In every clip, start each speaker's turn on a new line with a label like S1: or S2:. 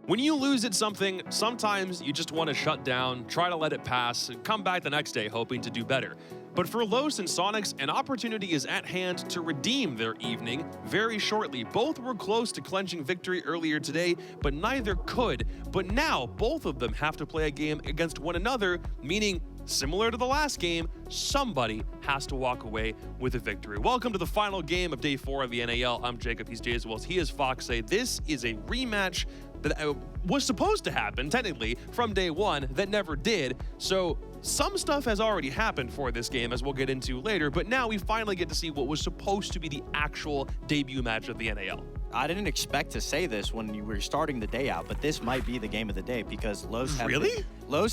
S1: When you lose at something, sometimes you just want to shut down, try to let it pass, and come back the next day hoping to do better. But for Los and Soniqs, an opportunity is at hand to redeem their evening very shortly. Both were close to clenching victory earlier today, but neither could. But now, both of them have to play a game against one another, meaning similar to the last game, somebody has to walk away with a victory. Welcome to the final game of Day 4 of the NAL. I'm Jacob, he's Jay as well. He is Foxay. This is a rematch that was supposed to happen, technically, from Day 1 that never did. So some stuff has already happened for this game, as we'll get into later, but now we finally get to see what was supposed to be the actual debut match of the NAL.
S2: I didn't expect to say this when you were starting the day out, but this might be the game of the day because Los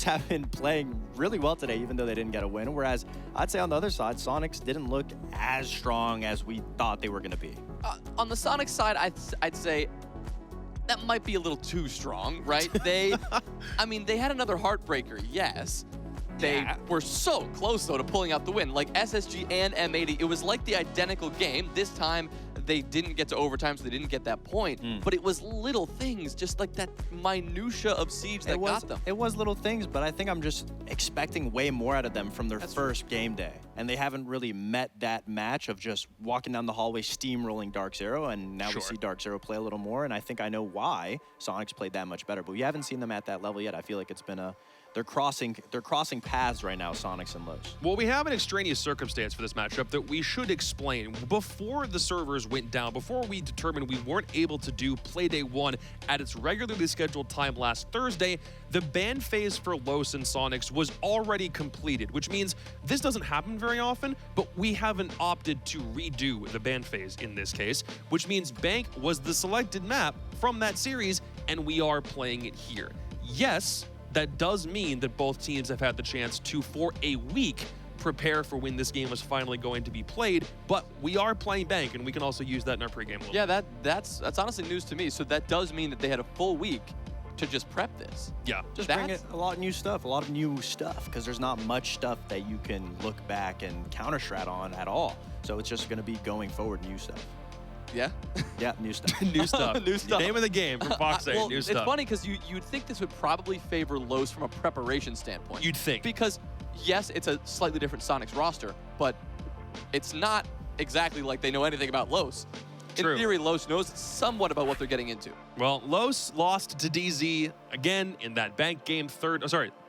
S2: have been playing really well today, even though they didn't get a win. Whereas I'd say on the other side, Soniqs didn't look as strong as we thought they were going to be.
S3: On the Soniqs side, I'd say that might be a little too strong, right? I mean, they had another heartbreaker, yes. They were so close, though, to pulling out the win. Like SSG and M80, it was like the identical game. This time, they didn't get to overtime, so they didn't get that point. But it was little things, just like that minutia of Siege that got them.
S2: It was little things, but I think I'm just expecting way more out of them from their first game day. And they haven't really met that match of just walking down the hallway, steamrolling Dark Zero, and now we see Dark Zero play a little more, and I think I know why Soniqs played that much better. But we haven't seen them at that level yet. I feel like it's been they're crossing paths right now, Soniqs and Los.
S1: Well, we have an extraneous circumstance for this matchup that we should explain. Before the servers went down, before we determined we weren't able to do Play Day 1 at its regularly scheduled time last Thursday, the ban phase for Los and Soniqs was already completed, which means this doesn't happen very often, but we haven't opted to redo the ban phase in this case, which means Bank was the selected map from that series, and we are playing it here. Yes, that does mean that both teams have had the chance to, for a week, prepare for when this game was finally going to be played, but we are playing Bank, and we can also use that in our pregame.
S3: Yeah, that's honestly news to me. So that does mean that they had a full week to just prep this.
S1: Yeah.
S2: Just bring it a lot of new stuff, because there's not much stuff that you can look back and counter-strat on at all. So it's just going to be going forward new stuff.
S3: Yeah?
S2: Yeah, new stuff.
S1: New stuff.
S3: New stuff.
S1: Name of the game from Foxay,
S3: well,
S1: new stuff.
S3: It's funny because you'd think this would probably favor Los from a preparation standpoint.
S1: You'd think.
S3: Because, yes, it's a slightly different Soniqs roster, but it's not exactly like they know anything about Los. In theory, Los knows somewhat about what they're getting into.
S1: Well, Los lost to DZ again in that Bank game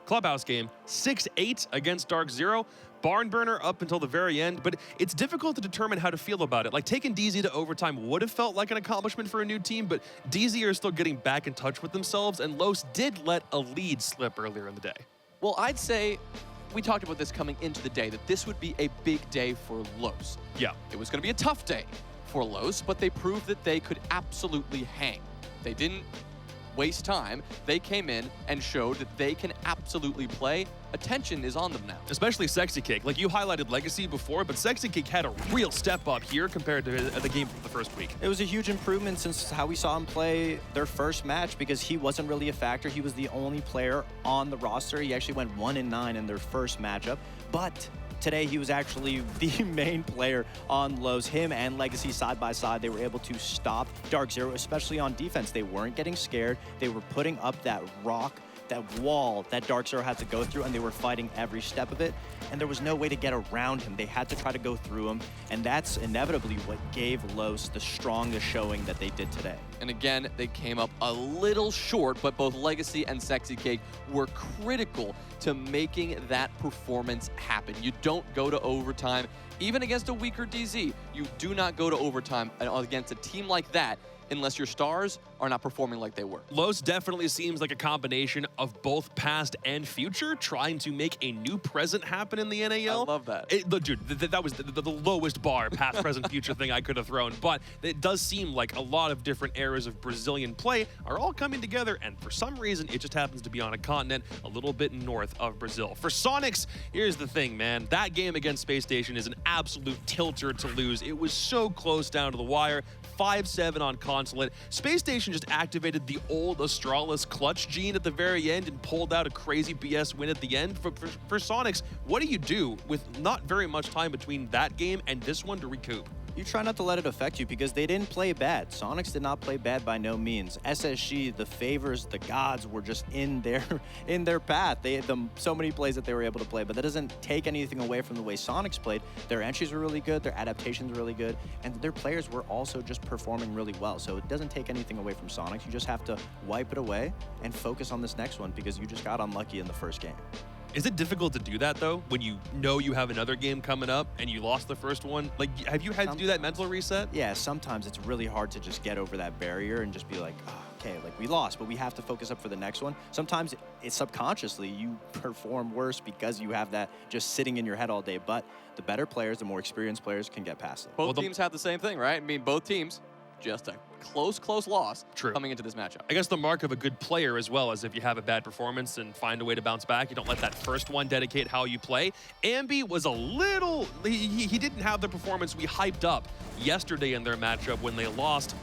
S1: Clubhouse game, 6-8 against Dark Zero. Barn burner up until the very end, but it's difficult to determine how to feel about it. Like, taking DZ to overtime would have felt like an accomplishment for a new team, but DZ are still getting back in touch with themselves, and Los did let a lead slip earlier in the day.
S3: Well, I'd say we talked about this coming into the day, that this would be a big day for Los.
S1: Yeah.
S3: It was going to be a tough day for Los, but they proved that they could absolutely hang. They didn't waste time. They came in and showed that they can absolutely play. Attention is on them now.
S1: Especially Sexy Cake. Like, you highlighted Legacy before, but Sexy Cake had a real step up here compared to the game from the first week.
S2: It was a huge improvement since how we saw him play their first match, because he wasn't really a factor. He was the only player on the roster. He actually went 1-9 in their first matchup, but today, he was actually the main player on Los. Him and Legacy side by side, they were able to stop Dark Zero, especially on defense. They weren't getting scared. They were putting up that rock, that wall that Dark Zero had to go through, and they were fighting every step of it. And there was no way to get around him. They had to try to go through him, and that's inevitably what gave Los the strongest showing that they did today.
S3: And again, they came up a little short, but both Legacy and Sexy Cake were critical to making that performance happen. You don't go to overtime, even against a weaker DZ. You do not go to overtime against a team like that unless your stars are not performing like they were.
S1: Los definitely seems like a combination of both past and future, trying to make a new present happen in the NAL.
S3: I love that.
S1: Dude, that was the lowest bar, past, present, future thing I could have thrown. But it does seem like a lot of different eras of Brazilian play are all coming together, and for some reason, it just happens to be on a continent a little bit north of Brazil. For Soniqs, here's the thing, man. That game against Space Station is an absolute tilter to lose. It was so close down to the wire. 5-7 on Consulate. Space Station just activated the old Astralis clutch gene at the very end and pulled out a crazy BS win at the end. For Soniqs, what do you do with not very much time between that game and this one to recoup?
S2: You try not to let it affect you because they didn't play bad. Soniqs did not play bad by no means. SSG, the favors, the gods were just in their path. They had so many plays that they were able to play, but that doesn't take anything away from the way Soniqs played. Their entries were really good, their adaptations were really good, and their players were also just performing really well. So it doesn't take anything away from Soniqs. You just have to wipe it away and focus on this next one because you just got unlucky in the first game.
S1: Is it difficult to do that, though, when you know you have another game coming up and you lost the first one? Like, have you had to do that mental reset?
S2: Yeah, sometimes it's really hard to just get over that barrier and just be like, oh, okay, like we lost, but we have to focus up for the next one. Sometimes it's subconsciously you perform worse because you have that just sitting in your head all day. But the better players, the more experienced players can get past it.
S3: Both teams have the same thing, right? I mean, both teams, just a close loss coming into this matchup.
S1: I guess the mark of a good player as well is if you have a bad performance and find a way to bounce back. You don't let that first one dedicate how you play. Ambi was a little, he didn't have the performance we hyped up yesterday in their matchup when they lost.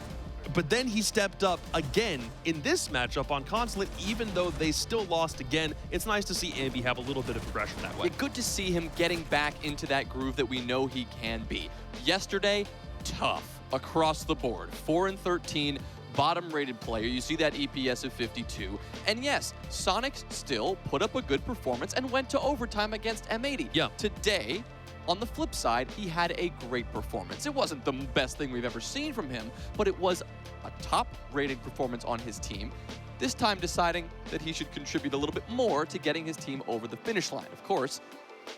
S1: But then he stepped up again in this matchup on Consulate, even though they still lost again. It's nice to see Ambi have a little bit of progression that way.
S3: Yeah, good to see him getting back into that groove that we know he can be. Yesterday, tough across the board. 4-13, bottom-rated player. You see that EPS of 52. And yes, Soniqs still put up a good performance and went to overtime against M80.
S1: Yeah.
S3: Today, on the flip side, he had a great performance. It wasn't the best thing we've ever seen from him, but it was a top-rated performance on his team. This time deciding that he should contribute a little bit more to getting his team over the finish line. Of course,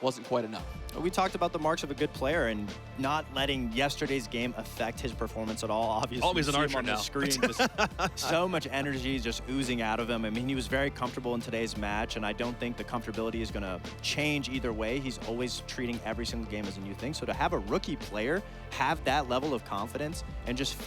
S3: wasn't quite enough.
S2: We talked about the marks of a good player and not letting yesterday's game affect his performance at all. Obviously,
S1: always an archer
S2: on
S1: now.
S2: The screen, just so much energy just oozing out of him. I mean, he was very comfortable in today's match, and I don't think the comfortability is going to change either way. He's always treating every single game as a new thing. So to have a rookie player have that level of confidence and just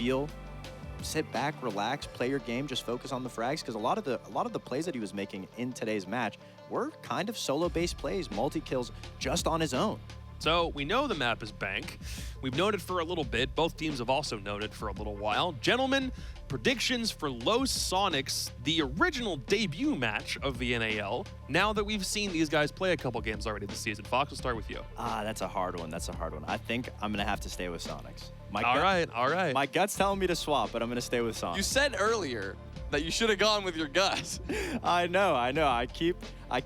S2: sit back, relax, play your game, just focus on the frags, because a lot of the plays that he was making in today's match were kind of solo-based plays, multi-kills just on his own.
S1: So we know the map is Bank. We've known it for a little bit. Both teams have also known it for a little while. Gentlemen, predictions for Los Soniqs, the original debut match of the NAL, now that we've seen these guys play a couple games already this season. Fox, we'll start with you.
S2: That's a hard one. That's a hard one. I think I'm going to have to stay with Soniqs.
S1: All right.
S2: My gut's telling me to swap, but I'm going to stay with Soniqs.
S3: You said earlier that you should have gone with your gut.
S2: I know. I keep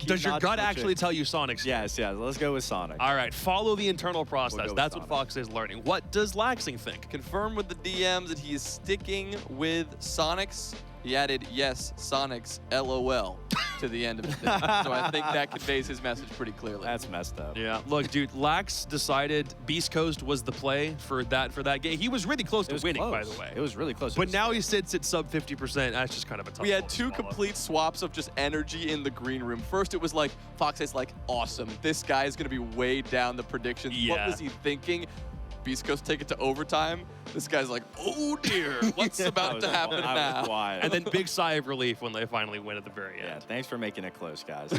S1: Does your gut
S2: switching.
S1: actually tell you Soniqs?
S2: Yes. Let's go with Soniqs.
S1: All right, follow the internal process.
S2: We'll
S1: That's what Fox is learning. What does Laxing think?
S3: Confirm with the DMs that he is sticking with Soniqs. He added, yes, Soniqs, LOL, to the end of the thing. So I think that conveys his message pretty clearly.
S2: That's messed up.
S1: Yeah, look, dude, Lax decided Beast Coast was the play for that game. He was really close to winning, by the way.
S2: It was really close.
S1: But now he sits at sub 50%. That's just kind of a tough
S3: We had
S1: one to
S3: two
S1: swallow.
S3: complete swaps of just energy in the green room. First, it was like, Fox is like, awesome. This guy is going to be way down the predictions.
S1: Yeah.
S3: What was he thinking? Beast Coast take it to overtime. This guy's like, oh dear, what's about to happen now?
S1: And then big sigh of relief when they finally win at the very end.
S2: Yeah, thanks for making it close, guys.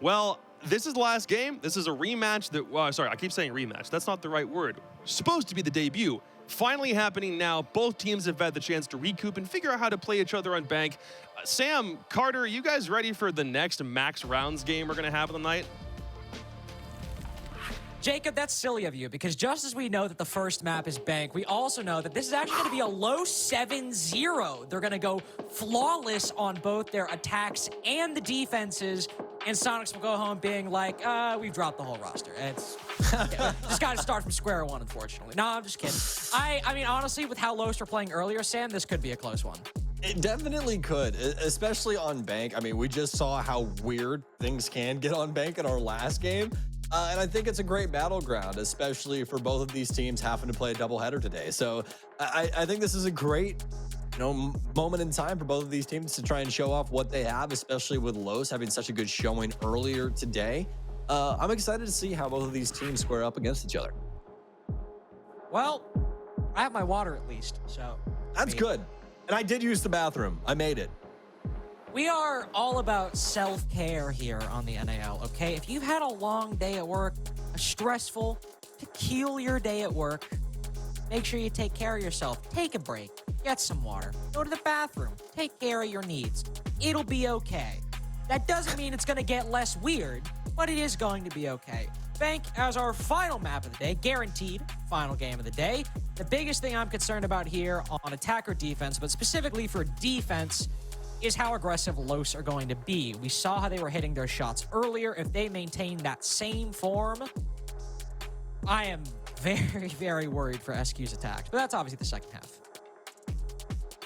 S1: Well, this is the last game. This is a rematch that, well, sorry, I keep saying rematch. That's not the right word. Supposed to be the debut. Finally happening now. Both teams have had the chance to recoup and figure out how to play each other on Bank. Sam, Carter, are you guys ready for the next max rounds game we're going to have tonight?
S4: Jacob, that's silly of you, because just as we know that the first map is Bank, we also know that this is actually going to be a low 7-0. They're going to go flawless on both their attacks and the defenses, and Soniqs will go home being like, we've dropped the whole roster. It's just got to start from square one, unfortunately. No, I'm just kidding. I mean, honestly, with how Los were playing earlier, Sam, this could be a close one.
S5: It definitely could, especially on Bank. I mean, we just saw how weird things can get on Bank in our last game. And I think it's a great battleground, especially for both of these teams having to play a doubleheader today. So I think this is a great moment in time for both of these teams to try and show off what they have, especially with Los having such a good showing earlier today. I'm excited to see how both of these teams square up against each other.
S4: Well, I have my water at least, so.
S5: That's good. And I did use the bathroom. I made it.
S4: We are all about self-care here on the NAL, okay? If you've had a long day at work, a stressful, peculiar day at work, make sure you take care of yourself. Take a break. Get some water. Go to the bathroom. Take care of your needs. It'll be okay. That doesn't mean it's going to get less weird, but it is going to be okay. Bank as our final map of the day, guaranteed final game of the day. The biggest thing I'm concerned about here on attack or defense, but specifically for defense, is how aggressive Los are going to be. We saw how they were hitting their shots earlier. If they maintain that same form, I am very, very worried for SQ's attacks. But that's obviously the second half.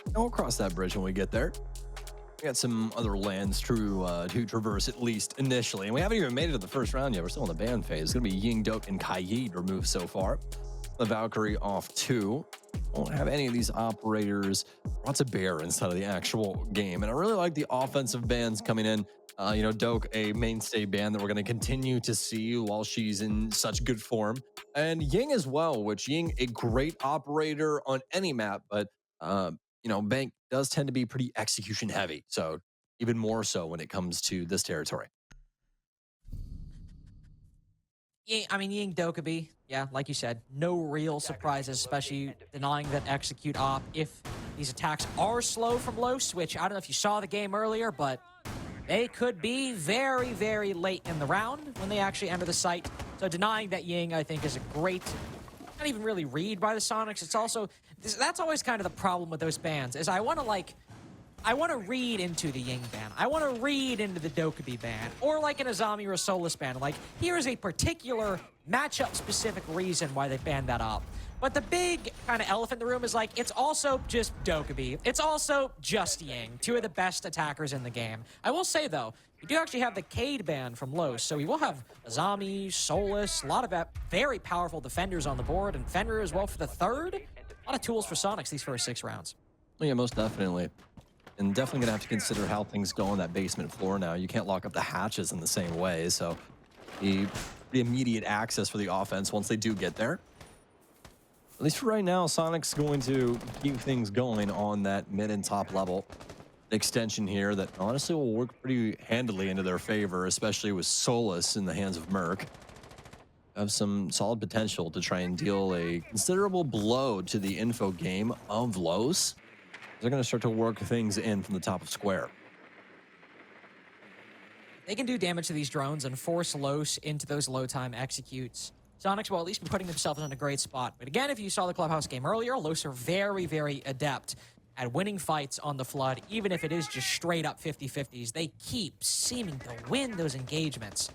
S5: And we'll cross that bridge when we get there. We got some other lands to traverse, at least initially. And we haven't even made it to the first round yet. We're still in the ban phase. It's going to be Ying, Doke, and Kaid removed so far. The Valkyrie off 2. Won't have any of these operators brought to bear inside of the actual game. And I really like the offensive bans coming in. Doke, a mainstay ban that we're going to continue to see while she's in such good form. And Ying as well, which Ying, a great operator on any map, but Bank does tend to be pretty execution heavy. So even more so when it comes to this territory.
S4: Yeah, I mean, Ying Dokkaebi, yeah, like you said, no real surprises, especially denying that execute op if these attacks are slow from Los, which I don't know if you saw the game earlier, but they could be very, very late in the round when they actually enter the site. So denying that Ying, I think, is a great, not even really read by the Soniqs. It's also, that's always kind of the problem with those bans, is I want to read into the Ying ban. I want to read into the Dokkaebi ban. Or like an Azami or a Solus ban. Like, here is a particular matchup-specific reason why they banned that up. But the big kind of elephant in the room is like, it's also just Dokkaebi. It's also just Ying, two of the best attackers in the game. I will say, though, we do actually have the Kaid ban from Los, so we will have Azami, Solus, a lot of very powerful defenders on the board, and Fenrir as well for the third. A lot of tools for Soniqs these first 6 rounds.
S5: Well, yeah, most definitely. And definitely gonna have to consider how things go on that basement floor now. You can't lock up the hatches in the same way, so the immediate access for the offense once they do get there. At least for right now, Soniqs going to keep things going on that mid and top level. Extension here that honestly will work pretty handily into their favor, especially with Solus in the hands of Merc. Have some solid potential to try and deal a considerable blow to the info game of Los. They're going to start to work things in from the top of square.
S4: They can do damage to these drones and force Los into those low time executes. Soniqs will at least be putting themselves in a great spot. But again, if you saw the Clubhouse game earlier, Los are very, very adept at winning fights on the Flood, even if it is just straight up 50-50s. They keep seeming to win those engagements.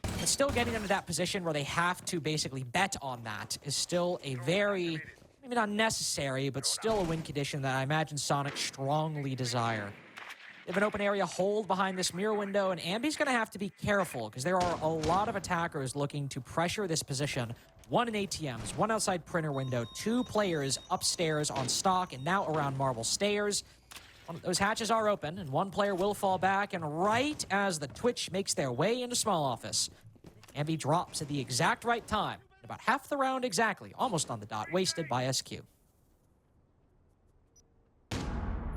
S4: But still getting into that position where they have to basically bet on that is still a very, maybe not necessary, but still a win condition that I imagine Sonic strongly desire. They have an open area hold behind this mirror window, and Ambi's going to have to be careful because there are a lot of attackers looking to pressure this position. 1 in ATMs, 1 outside printer window, 2 players upstairs on stock and now around marble stairs. Those hatches are open, and 1 player will fall back, and right as the Twitch makes their way into small office, Ambi drops at the exact right time. About half the round exactly, almost on the dot, wasted by SQ.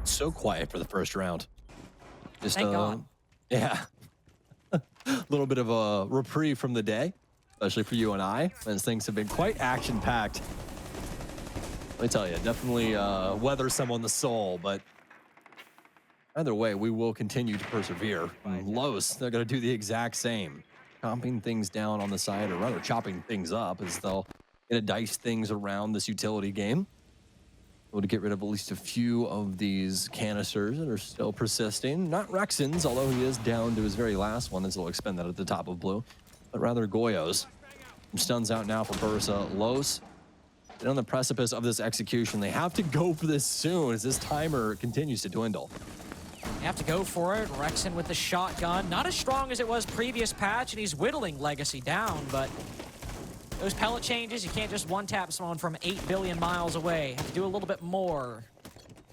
S5: So quiet for the first round. Just,
S4: Thank God.
S5: Yeah. A little bit of a reprieve from the day, especially for you and I, as things have been quite action-packed. Let me tell you, definitely weather some on the soul, but either way, we will continue to persevere. Los, they're going to do the exact same. Chopping things down on the side, or rather chopping things up, as they'll dice things around this utility game. Able to get rid of at least a few of these canisters that are still persisting. Not Rexon's, although he is down to his very last one, as they'll expend that at the top of blue, but rather Goyo's. Stuns out now for Bursa. Los, they're on the precipice of this execution. They have to go for this soon as this timer continues to dwindle.
S4: They have to go for it. Rexon with the shotgun. Not as strong as it was previous patch, and he's whittling Legacy down, but those pellet changes, you can't just one-tap someone from 8 billion miles away. Have to do a little bit more.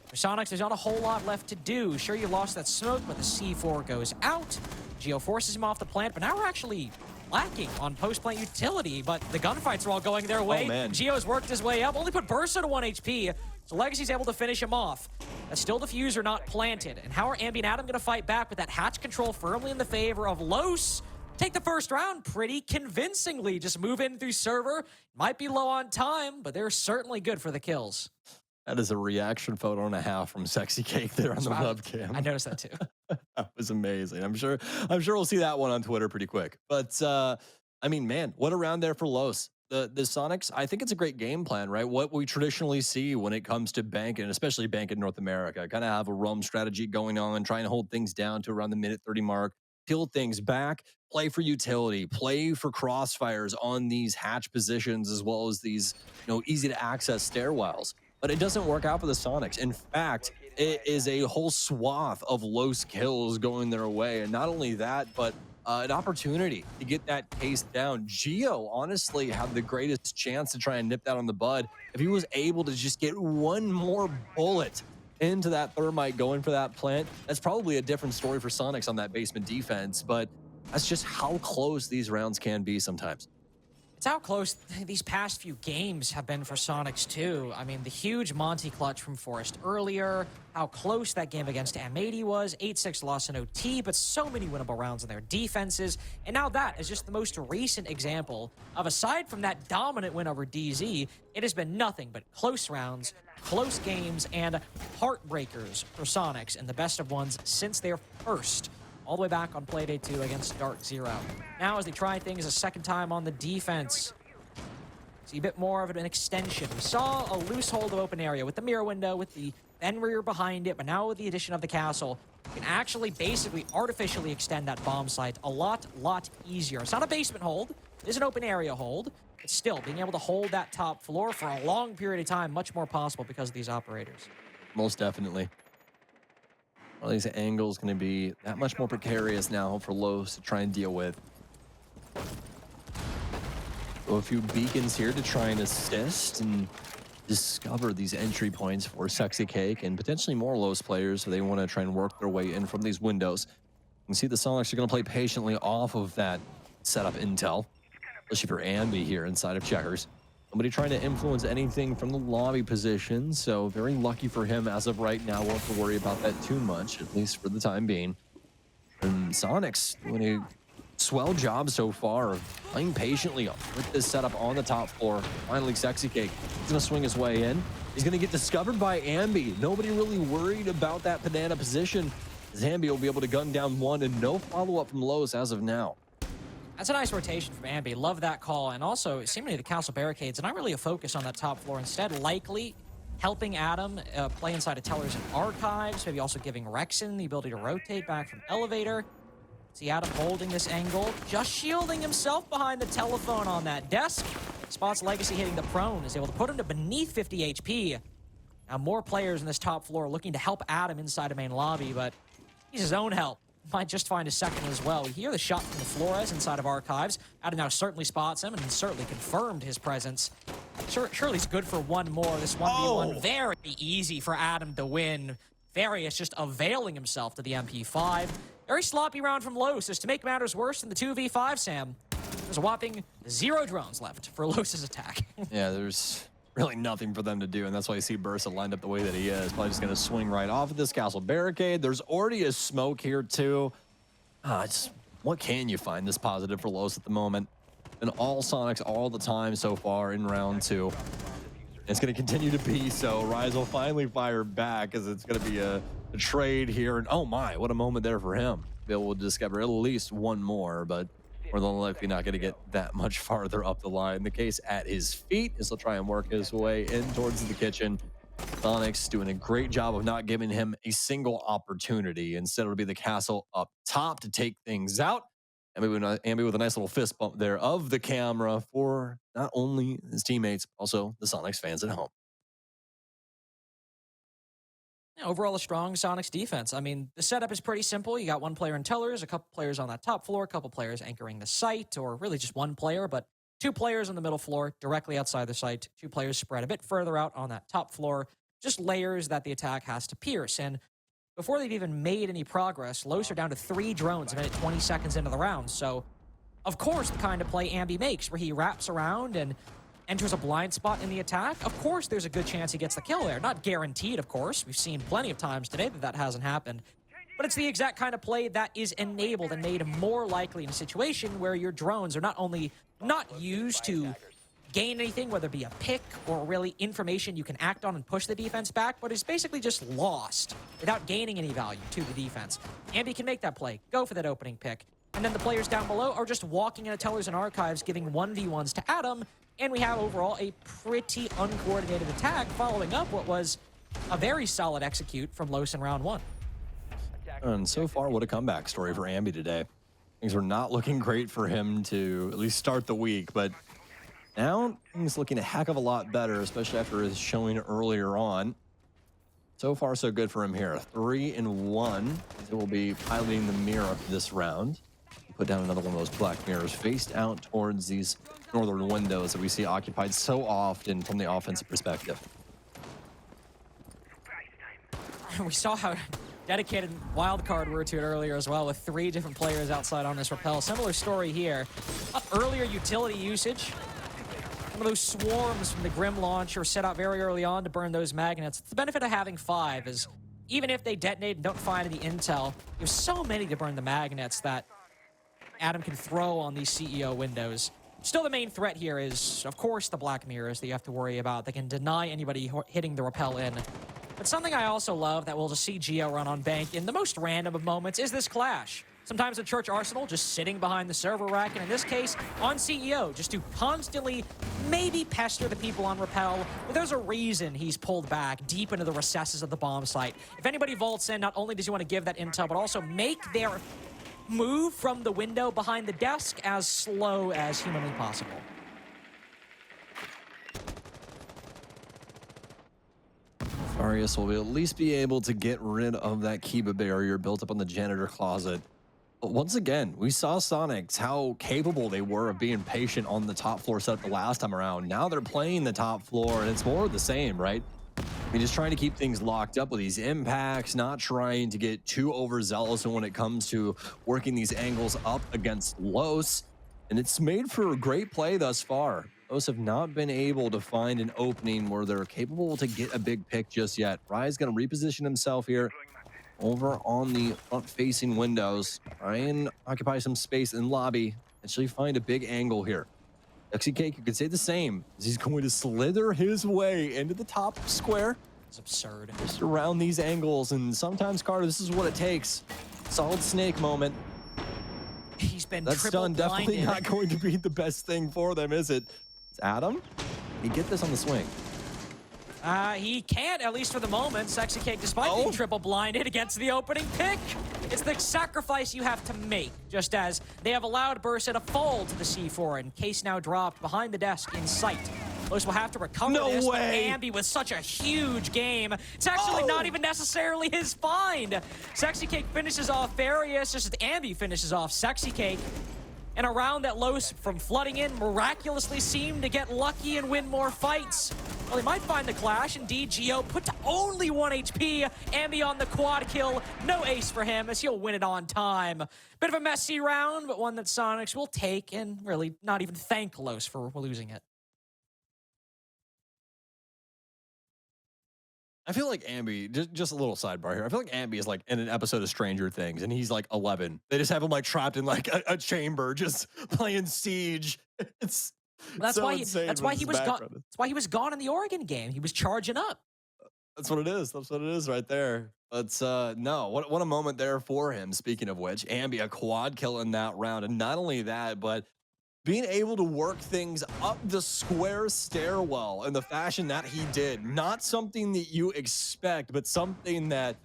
S4: For Soniqs, there's not a whole lot left to do. Sure, you lost that smoke, but the C4 goes out. Geo forces him off the plant, but now we're actually lacking on post-plant utility, but the gunfights are all going their way.
S5: Oh, man.
S4: Geo's worked his way up, only put Bursa to 1 HP, so Legacy's able to finish him off. That's still the fuser not planted. And how are Ambi and Adam going to fight back with that hatch control firmly in the favor of Los? Take the first round pretty convincingly. Just move in through server. Might be low on time, but they're certainly good for the kills.
S5: That is a reaction photo and a half from Sexy Cake there on the webcam.
S4: I noticed that too.
S5: That was amazing. I'm sure we'll see that one on Twitter pretty quick. But I mean, man, what a round there for Los. The Sonics, I think it's a great game plan, right? What we traditionally see when it comes to bank, and especially bank in North America, kind of have a roam strategy going on, trying to hold things down to around the minute 30 mark, peel things back, play for utility, play for crossfires on these hatch positions, as well as these, easy to access stairwells. But it doesn't work out for the Sonics. In fact, it is a whole swath of Los kills going their way. And not only that, but an opportunity to get that case down. Geo honestly had the greatest chance to try and nip that on the bud. If he was able to just get one more bullet into that thermite going for that plant, that's probably a different story for Sonics on that basement defense, but that's just how close these rounds can be sometimes.
S4: It's how close these past few games have been for Sonics, too. I mean, the huge Monty clutch from Forest earlier, how close that game against M80 was, 8-6 loss in OT, but so many winnable rounds in their defenses. And now that is just the most recent example of, aside from that dominant win over DZ, it has been nothing but close rounds, close games, and heartbreakers for Sonics, and the best of ones since their first all the way back on Playday 2 against Dark Zero. Now as they try things a second time on the defense, see a bit more of an extension. We saw a loose hold of open area with the mirror window, with the Fenrir behind it, but now with the addition of the castle, you can actually basically artificially extend that bomb site a lot easier. It's not a basement hold, it is an open area hold, but still being able to hold that top floor for a long period of time, much more possible because of these operators.
S5: Most definitely. Well, these angles going to be that much more precarious now for Los to try and deal with. So a few beacons here to try and assist and discover these entry points for Sexy Cake and potentially more Los players so they want to try and work their way in from these windows. You can see the Sonics are going to play patiently off of that setup intel, especially for Ambi here inside of Checkers. Nobody trying to influence anything from the lobby position, so very lucky for him as of right now. Won't have to worry about that too much, at least for the time being. And Sonics doing a swell job so far of playing patiently with this setup on the top floor. Finally, Sexy Cake is going to swing his way in. He's going to get discovered by Ambi. Nobody really worried about that banana position, as Ambi will be able to gun down one, and no follow-up from Los as of now.
S4: That's a nice rotation from Ambi. Love that call. And also, seemingly the castle barricades are not really a focus on that top floor. Instead, likely helping Adam play inside of Tellers and Archives, maybe also giving Rexon the ability to rotate back from Elevator. See Adam holding this angle, just shielding himself behind the telephone on that desk. Spots Legacy hitting the prone, is able to put him to beneath 50 HP. Now more players in this top floor looking to help Adam inside of main lobby, but he's his own help. Might just find a second as well. We hear the shot from the Flores inside of Archives. Adam now certainly spots him and certainly confirmed his presence. Surely he's good for one more. This 1v1 very easy for Adam to win. Various just availing himself to the MP5. Very sloppy round from Los. As to make matters worse than the 2v5, Sam, there's a whopping 0 drones left for Los's attack.
S5: Yeah, there's really nothing for them to do, and that's why you see Bursa lined up the way that he is. Probably just going to swing right off of this castle barricade. There's already a smoke here, too. What can you find this positive for Los at the moment? And all Sonics all the time so far in round 2. It's going to continue to be so. Rise will finally fire back, as it's going to be a trade here. And oh my, what a moment there for him. Be able to discover at least one more, but more than likely not going to get that much farther up the line. The case at his feet is he'll try and work his way in towards the kitchen. Sonics doing a great job of not giving him a single opportunity. Instead, it'll be the castle up top to take things out. Ambi with a nice little fist bump there of the camera for not only his teammates, but also the Sonics fans at home.
S4: Yeah, overall, a strong Sonics defense. I mean, the setup is pretty simple. You got one player in Tellers, a couple players on that top floor, a couple players anchoring the site, or really just one player, but 2 players on the middle floor directly outside the site, 2 players spread a bit further out on that top floor, just layers that the attack has to pierce. And before they've even made any progress, Los are down to 3 drones a minute 20 seconds into the round. So, of course, the kind of play Ambi makes, where he wraps around and enters a blind spot in the attack, of course there's a good chance he gets the kill there. Not guaranteed, of course. We've seen plenty of times today that hasn't happened. But it's the exact kind of play that is enabled and made more likely in a situation where your drones are not only not used to gain anything, whether it be a pick or really information you can act on and push the defense back, but is basically just lost without gaining any value to the defense. Ambi can make that play, go for that opening pick, and then the players down below are just walking into Tellers and Archives, giving 1v1s to Adam, and we have overall a pretty uncoordinated attack following up what was a very solid execute from Los in round 1.
S5: And so far, what a comeback story for Ambi today. Things were not looking great for him to at least start the week, but now things looking a heck of a lot better, especially after his showing earlier on. So far, so good for him here. 3-1. He will be piloting the mirror this round. Put down another one of those black mirrors faced out towards these northern windows that we see occupied so often from the offensive perspective.
S4: We saw how dedicated wildcard we were to it earlier as well, with 3 different players outside on this rappel. Similar story here. Earlier utility usage. Some of those swarms from the Grim launcher set out very early on to burn those magnets. It's the benefit of having 5 is even if they detonate and don't find any intel, there's so many to burn the magnets that Adam can throw on these CEO windows. Still, the main threat here is, of course, the black mirrors that you have to worry about. They can deny anybody hitting the rappel in. But something I also love that we'll just see Geo run on Bank in the most random of moments is this clash. Sometimes the Church Arsenal just sitting behind the server rack, and in this case, on CEO, just to constantly maybe pester the people on rappel. But there's a reason he's pulled back deep into the recesses of the bomb site. If anybody vaults in, not only does he want to give that intel, but also make their move from the window behind the desk as slow as humanly possible.
S5: Arius will at least be able to get rid of that Kiba barrier built up on the janitor closet. But once again, we saw Soniqs, how capable they were of being patient on the top floor setup the last time around. Now they're playing the top floor, and it's more of the same, right? I mean, just trying to keep things locked up with these impacts, not trying to get too overzealous when it comes to working these angles up against Los. And it's made for great play thus far. Los have not been able to find an opening where they're capable to get a big pick just yet. Rye's going to reposition himself here over on the front-facing windows. Try and occupy some space in lobby. Actually find a big angle here. XCK, you could say the same, as he's going to slither his way into the top square.
S4: It's absurd.
S5: Just around these angles, and sometimes, Carter, this is what it takes. Solid snake moment.
S4: He's been
S5: That stun definitely
S4: blinded.
S5: not going to be the best thing for them, is it? It's Adam. He get this on the swing.
S4: He can't, at least for the moment. Sexy Cake, despite being triple blinded against the opening pick. It's the sacrifice you have to make, just as they have allowed Bursa to fall to the C4, and Case now dropped behind the desk in sight. Los will have to recover this, but Ambi with such a huge game. It's actually not even necessarily his find. Sexy Cake finishes off Farius, just as Ambi finishes off Sexy Cake. And a round that Los, from flooding in, miraculously seemed to get lucky and win more fights. Well, he might find the clash. Indeed, Geo put to only 1 HP. Ambi on the quad kill. No ace for him, as he'll win it on time. Bit of a messy round, but one that Soniqs will take and really not even thank Los for losing it.
S5: I feel like Ambi, just a little sidebar here. I feel like Ambi is like in an episode of Stranger Things, and he's like 11. They just have him like trapped in like a chamber, just playing Siege. It's
S4: That's
S5: so
S4: why
S5: insane
S4: that's
S5: what
S4: why he
S5: his
S4: was gone.
S5: background is.
S4: That's why he was gone in the Oregon game. He was charging up.
S5: That's what it is. That's what it is right there. But no, what a moment there for him. Speaking of which, Ambi, a quad kill in that round. And not only that, but being able to work things up the square stairwell in the fashion that he did. Not something that you expect, but something that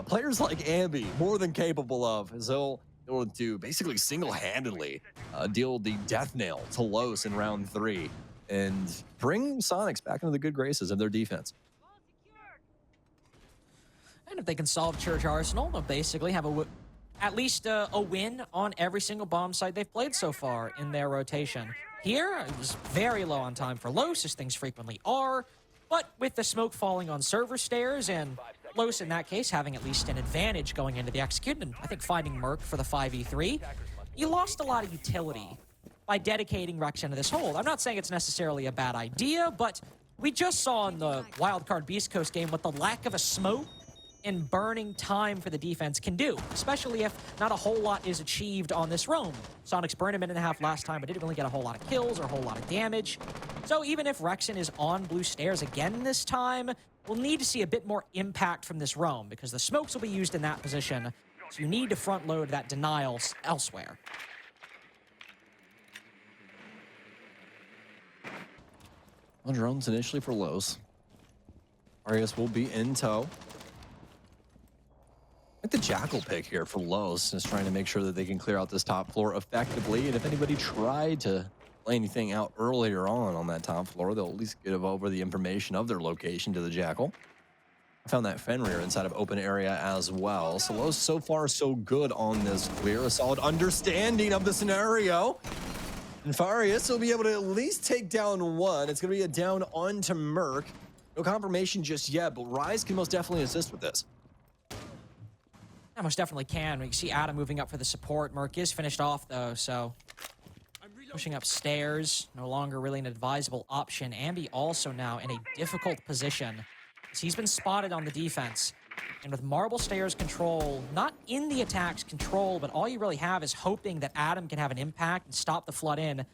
S5: players like Ambi more than capable of. As they'll able to basically single-handedly deal the death nail to Los in round 3 and bring Soniqs back into the good graces of their defense.
S4: And if they can solve Church Arsenal, they'll basically have at least a win on every single bomb site they've played so far in their rotation. Here, it was very low on time for Los, as things frequently are, but with the smoke falling on server stairs and Los, in that case, having at least an advantage going into the execute, and I think finding Merc for the 5v3, you lost a lot of utility by dedicating Rex into this hold. I'm not saying it's necessarily a bad idea, but we just saw in the Wildcard Beast Coast game what the lack of a smoke and burning time for the defense can do, especially if not a whole lot is achieved on this roam. Soniqs burned a minute and a half last time, but didn't really get a whole lot of kills or a whole lot of damage. So even if Rexon is on blue stairs again this time, we'll need to see a bit more impact from this roam, because the smokes will be used in that position. So you need to front load that denial elsewhere.
S5: Well, drones initially for Los. Arias will be in tow. I think the Jackal pick here for Los is trying to make sure that they can clear out this top floor effectively. And if anybody tried to play anything out earlier on that top floor, they'll at least give over the information of their location to the Jackal. I found that Fenrir inside of open area as well. So Los so far so good on this clear. A solid understanding of the scenario. And Farius will be able to at least take down one. It's going to be a down onto Merc. No confirmation just yet, but Rise can most definitely assist with this.
S4: Yeah, most definitely can. We can see Adam moving up for the support. Merc is finished off, though, so pushing upstairs. No longer really an advisable option. Ambi also now in a difficult position. So he's been spotted on the defense. And with Marble Stairs control, not in the attack's control, but all you really have is hoping that Adam can have an impact and stop the flood in.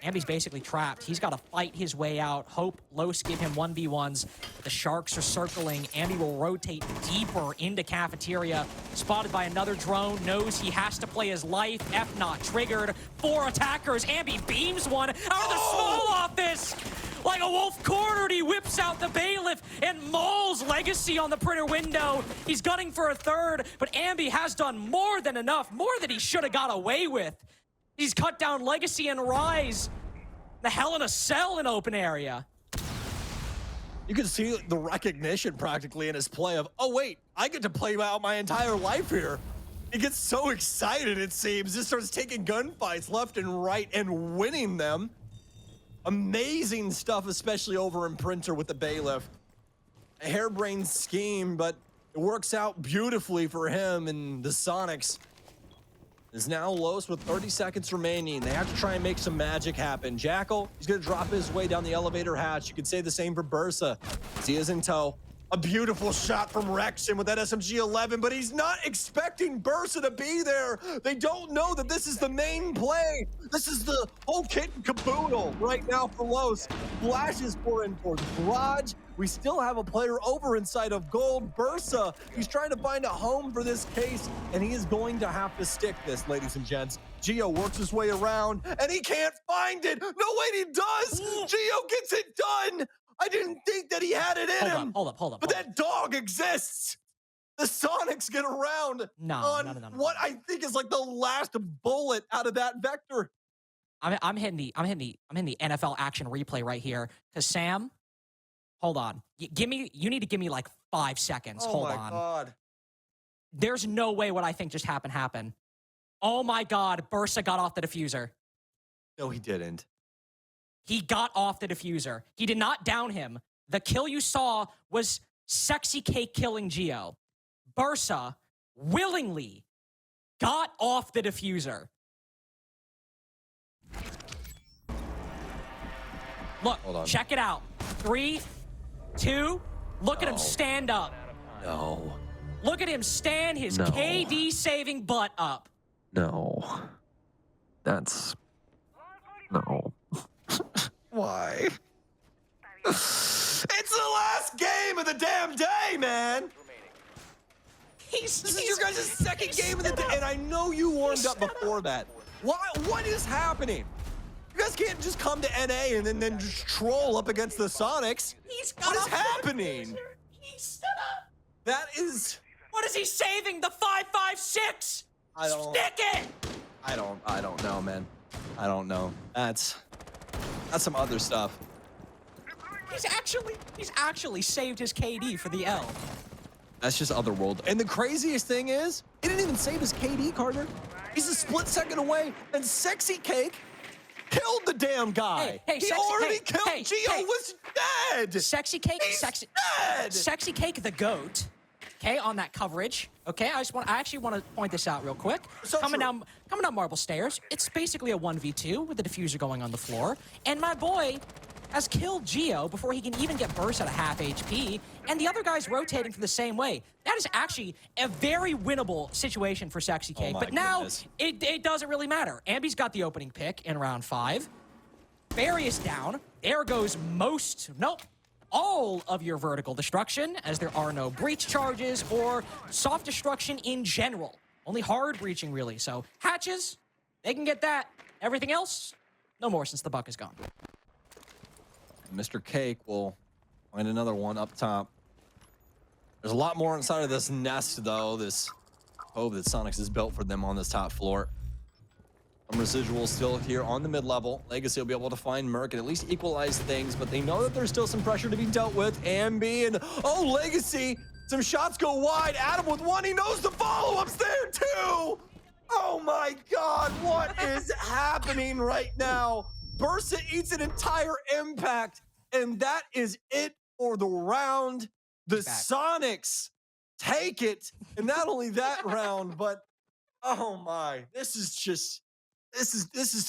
S4: Ambi's basically trapped. He's got to fight his way out. Hope Los give him 1v1s. The Sharks are circling. Ambi will rotate deeper into Cafeteria. Spotted by another drone. Knows he has to play his life. F not triggered. 4 attackers. Ambi beams one out of the small office. Like a wolf cornered, he whips out the bailiff and mauls Legacy on the printer window. He's gunning for a third, but Ambi has done more than enough, more than he should have got away with. He's cut down Legacy and Rise. The Hell in a Cell in open area.
S5: You can see the recognition practically in his play of, oh wait, I get to play out my entire life here. He gets so excited, it seems. Just starts taking gunfights left and right and winning them. Amazing stuff, especially over in Printer with the Bailiff. A harebrained scheme, but it works out beautifully for him, and the Soniqs is now Los with 30 seconds remaining. They have to try and make some magic happen. Jackal, he's gonna drop his way down the elevator hatch. You could say the same for Bursa. He is in tow. A beautiful shot from Rexon with that SMG-11, but he's not expecting Bursa to be there. They don't know that this is the main play. This is the whole kit and caboodle right now for Los. Flashes pour in towards Garage. We still have a player over inside of Gold. Bursa, he's trying to find a home for this case, and he is going to have to stick this, ladies and gents. Geo works his way around, and he can't find it. No, wait, he does. Geo gets it done. I didn't think that he had it in him.
S4: Hold up.
S5: But that dog exists. The Soniqs get around on what I think is like the last bullet out of that vector.
S4: I'm hitting the NFL action replay right here. Cause Sam, hold on. You need to give me like 5 seconds. Hold on.
S5: Oh my God.
S4: There's no way what I think just happened. Oh my God, Bursa got off the diffuser.
S5: No, he didn't.
S4: He got off the diffuser. He did not down him. The kill you saw was Sexy Cake killing Geo. Bursa willingly got off the diffuser. Look, check it out. 3, 2, look at him stand up.
S5: No.
S4: Look at him stand his KD saving butt up.
S6: No. That's... No.
S5: Why? It's the last game of the damn day, man. This is your guys' second game of the day, and I know you warmed up before that. Why? What is happening? You guys can't just come to NA and then just troll up against the Soniqs. What is happening?
S4: He stood up.
S5: That is...
S4: What is he saving? The 5.56.
S5: I don't...
S4: Stick it.
S5: I don't know, man. I don't know. That's some other stuff.
S4: He's actually saved his KD for the L.
S5: That's just otherworld. And the craziest thing is, he didn't even save his KD, Carter. He's a split second away, and Sexy Cake killed the damn guy. He already killed. Geo was dead.
S4: Sexy Cake,
S5: He's dead.
S4: Sexy Cake, the GOAT. Okay, on that coverage. Okay, I actually want to point this out real quick. Coming down Marble Stairs, it's basically a 1v2 with the diffuser going on the floor, and my boy has killed Geo before he can even get burst at a half HP, and the other guy's rotating from the same way. That is actually a very winnable situation for Sexy Cake, but now it doesn't really matter. Ambi's got the opening pick in round 5. Barry is down. There goes all of your vertical destruction, as there are no breach charges or soft destruction in general. Only hard breaching, really. So hatches, they can get that. Everything else, no more since the buck is gone.
S5: Mr. Cake will find another one up top. There's a lot more inside of this nest, though. This cove that Soniqs has built for them on this top floor. Some residuals still here on the mid-level. Legacy will be able to find Merc and at least equalize things, but they know that there's still some pressure to be dealt with. Ambi and, oh, Legacy! Some shots go wide. Adam with one. He knows the follow-up's there, too! Oh, my God. What is happening right now? Bursa eats an entire impact, and that is it for the round. The Soniqs take it, and not only that round, but oh my, this is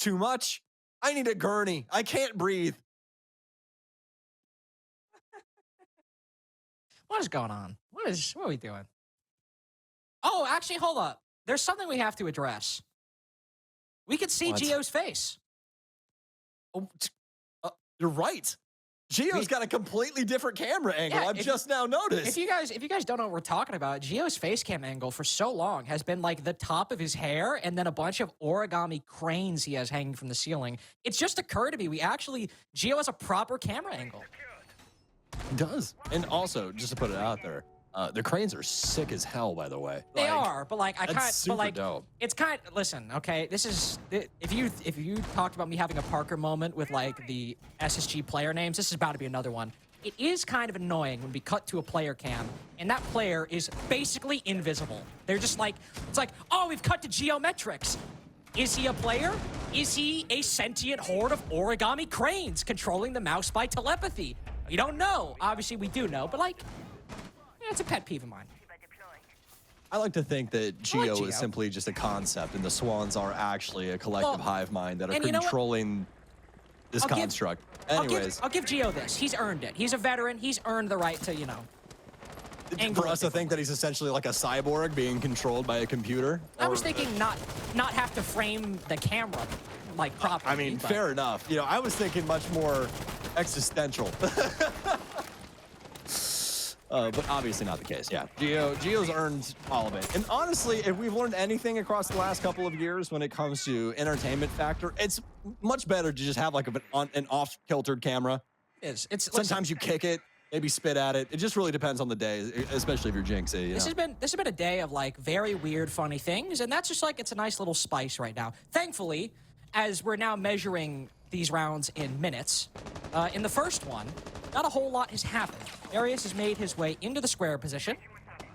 S5: too much. I need a gurney. I can't breathe.
S4: What is going on? What are we doing? Oh, actually, hold up. There's something we have to address. We could see Gio's face.
S5: Oh, you're right. Gio's got a completely different camera angle.
S4: Yeah,
S5: I've just now noticed.
S4: If you guys don't know what we're talking about, Gio's face cam angle for so long has been like the top of his hair and then a bunch of origami cranes he has hanging from the ceiling. It's just occurred to me, Gio has a proper camera angle.
S5: It does. And also, just to put it out there, the cranes are sick as hell, by the way.
S4: They are, but like
S5: dope.
S4: It's kind of, listen, okay, this is, if you talked about me having a Parker moment with like the SSG player names, this is about to be another one. It is kind of annoying when we cut to a player cam and that player is basically invisible. They're just like, it's like, oh, we've cut to geometrics. Is he a player? Is he a sentient horde of origami cranes controlling the mouse by telepathy? You don't know. Obviously, we do know, but like, yeah, it's a pet peeve of mine.
S5: I like to think that Gio is simply just a concept, and the Swans are actually a collective hive mind that are controlling this construct. Anyways.
S4: I'll give Gio this. He's earned it. He's a veteran. He's earned the right to,
S5: For us to think that he's essentially like a cyborg being controlled by a computer?
S4: I was thinking not have to frame the camera, like, properly.
S5: I mean, fair enough. I was thinking much more existential. But obviously not the case. Yeah, Gio's earned all of it. And honestly, if we've learned anything across the last couple of years when it comes to entertainment factor, it's much better to just have like an off-kiltered camera.
S4: It's
S5: sometimes you kick it, maybe spit at it. It just really depends on the day, especially if you're Jinxie.
S4: This has been a day of like very weird, funny things, and that's just like it's a nice little spice right now. Thankfully, as we're now measuring these rounds in minutes, in the first one, not a whole lot has happened. Arius has made his way into the square position.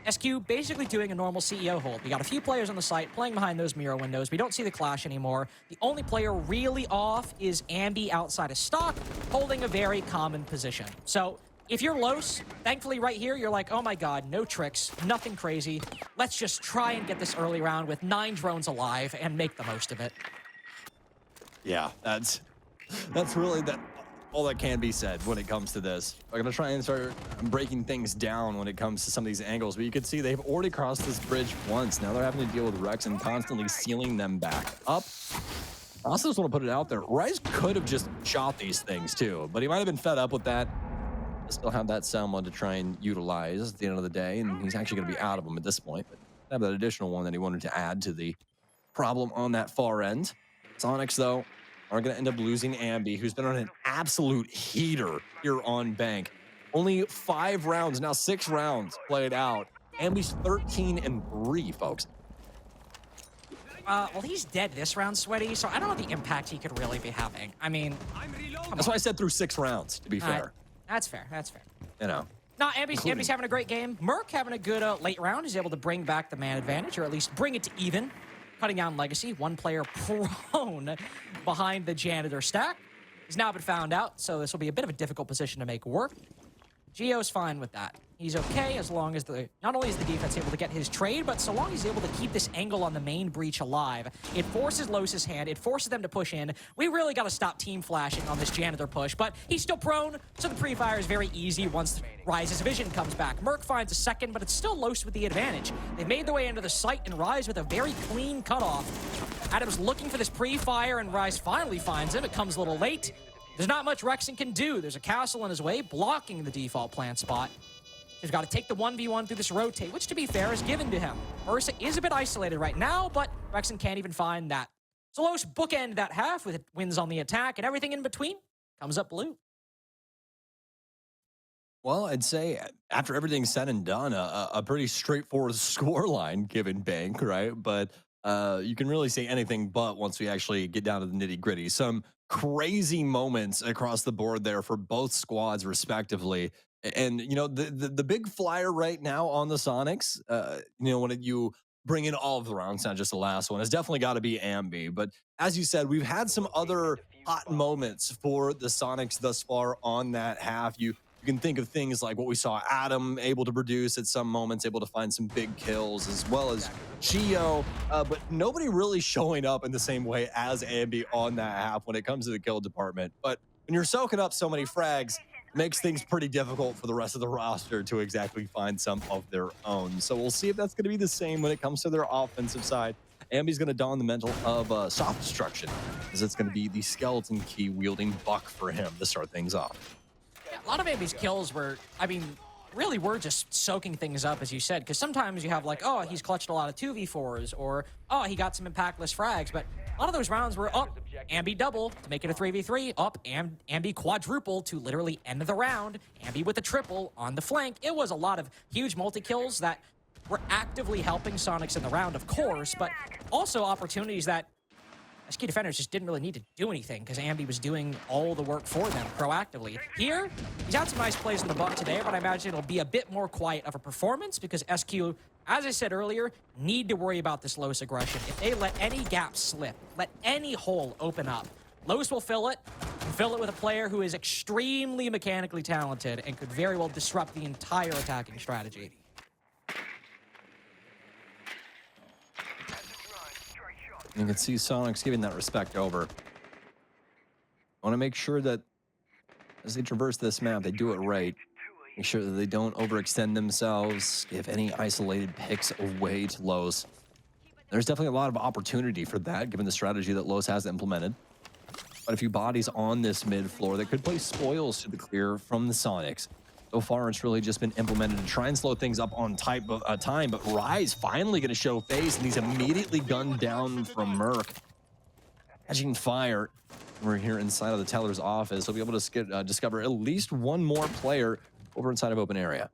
S4: SQ basically doing a normal CEO hold. We got a few players on the site playing behind those mirror windows. We don't see the clash anymore. The only player really off is Ambi outside of stock, holding a very common position. So if you're Los, thankfully right here, you're like, oh my God, no tricks, nothing crazy. Let's just try and get this early round with 9 drones alive and make the most of it.
S5: Yeah, that's really all that can be said when it comes to this. I'm gonna try and start breaking things down when it comes to some of these angles, but you can see they've already crossed this bridge once. Now they're having to deal with Rex and constantly sealing them back up. I also just want to put it out there, Rise could have just shot these things too, but he might have been fed up with that. Still have that Selma to try and utilize at the end of the day, and he's actually gonna be out of them at this point, but have that additional one that he wanted to add to the problem on that far end. Soniqs, though, are going to end up losing Ambi, who's been on an absolute heater here on Bank. Only 5 rounds, now 6 rounds played out. Ambi's 13-3, folks.
S4: Well, he's dead this round, Sweaty, so I don't know the impact he could really be having. I mean,
S5: that's why I said through 6 rounds, to be fair.
S4: That's fair, that's fair.
S5: No,
S4: Ambi's having a great game. Merc having a good late round. He's able to bring back the man advantage, or at least bring it to even. Cutting down Legacy, 1 player prone behind the janitor stack. He's now been found out, so this will be a bit of a difficult position to make work. Gio's fine with that. He's okay as long as not only is the defense able to get his trade, but so long as he's able to keep this angle on the main breach alive. It forces Los's hand, it forces them to push in. We really got to stop team flashing on this janitor push, but he's still prone, so the pre-fire is very easy once Rise's vision comes back. Merc finds a second, but it's still Los with the advantage. They've made their way into the site, and Rise with a very clean cutoff. Adam's looking for this pre-fire, and Rise finally finds him. It comes a little late. There's not much Rexon can do. There's a castle in his way, blocking the default plant spot. He's got to take the 1v1 through this rotate, which to be fair is given to him. Ursa is a bit isolated right now, but Rexon can't even find that. So Los bookend that half with wins on the attack, and everything in between comes up blue.
S5: Well, I'd say after everything's said and done, a pretty straightforward scoreline given Bank, right? But you can really say anything but once we actually get down to the nitty gritty. Some crazy moments across the board there for both squads, respectively. And, you know, the big flyer right now on the Soniqs, you know, when you bring in all of the rounds, not just the last one, has definitely got to be Ambi. But as you said, we've had some other hot moments for the Soniqs thus far on that half. You can think of things like what we saw Adam able to produce at some moments, able to find some big kills, as well as Gio, but nobody really showing up in the same way as Ambi on that half when it comes to the kill department. But when you're soaking up so many frags, makes things pretty difficult for the rest of the roster to exactly find some of their own. So we'll see if that's going to be the same when it comes to their offensive side. Ambi's going to don the mantle of soft destruction, as it's going to be the skeleton key wielding Buck for him to start things off.
S4: Yeah, a lot of Ambi's kills were, I mean, really were just soaking things up, as you said, because sometimes you have like, oh, he's clutched a lot of 2v4s, or, oh, he got some impactless frags, but a lot of those rounds were up, Ambi double to make it a 3v3, up, Ambi quadruple to literally end the round, Ambi with a triple on the flank. It was a lot of huge multi-kills that were actively helping Soniqs in the round, of course, but also opportunities that SK defenders just didn't really need to do anything because Ambi was doing all the work for them proactively. Here, he's had some nice plays in the Buck today, but I imagine it'll be a bit more quiet of a performance because SQ, as I said earlier, need to worry about this Los aggression. If they let any gap slip, let any hole open up, Los will fill it, and fill it with a player who is extremely mechanically talented and could very well disrupt the entire attacking strategy.
S5: You can see Soniqs giving that respect over. I want to make sure that as they traverse this map, they do it right. Make sure that they don't overextend themselves, give any isolated picks away to Los. There's definitely a lot of opportunity for that, given the strategy that Los has implemented. But a few bodies on this mid floor that could play spoils to the clear from the Soniqs. So far, it's really just been implemented to try and slow things up on time, but Rise finally going to show face, and he's immediately gunned down from Merc. Catching fire. We're here inside of the teller's office. He'll be able to discover at least one more player over inside of open area.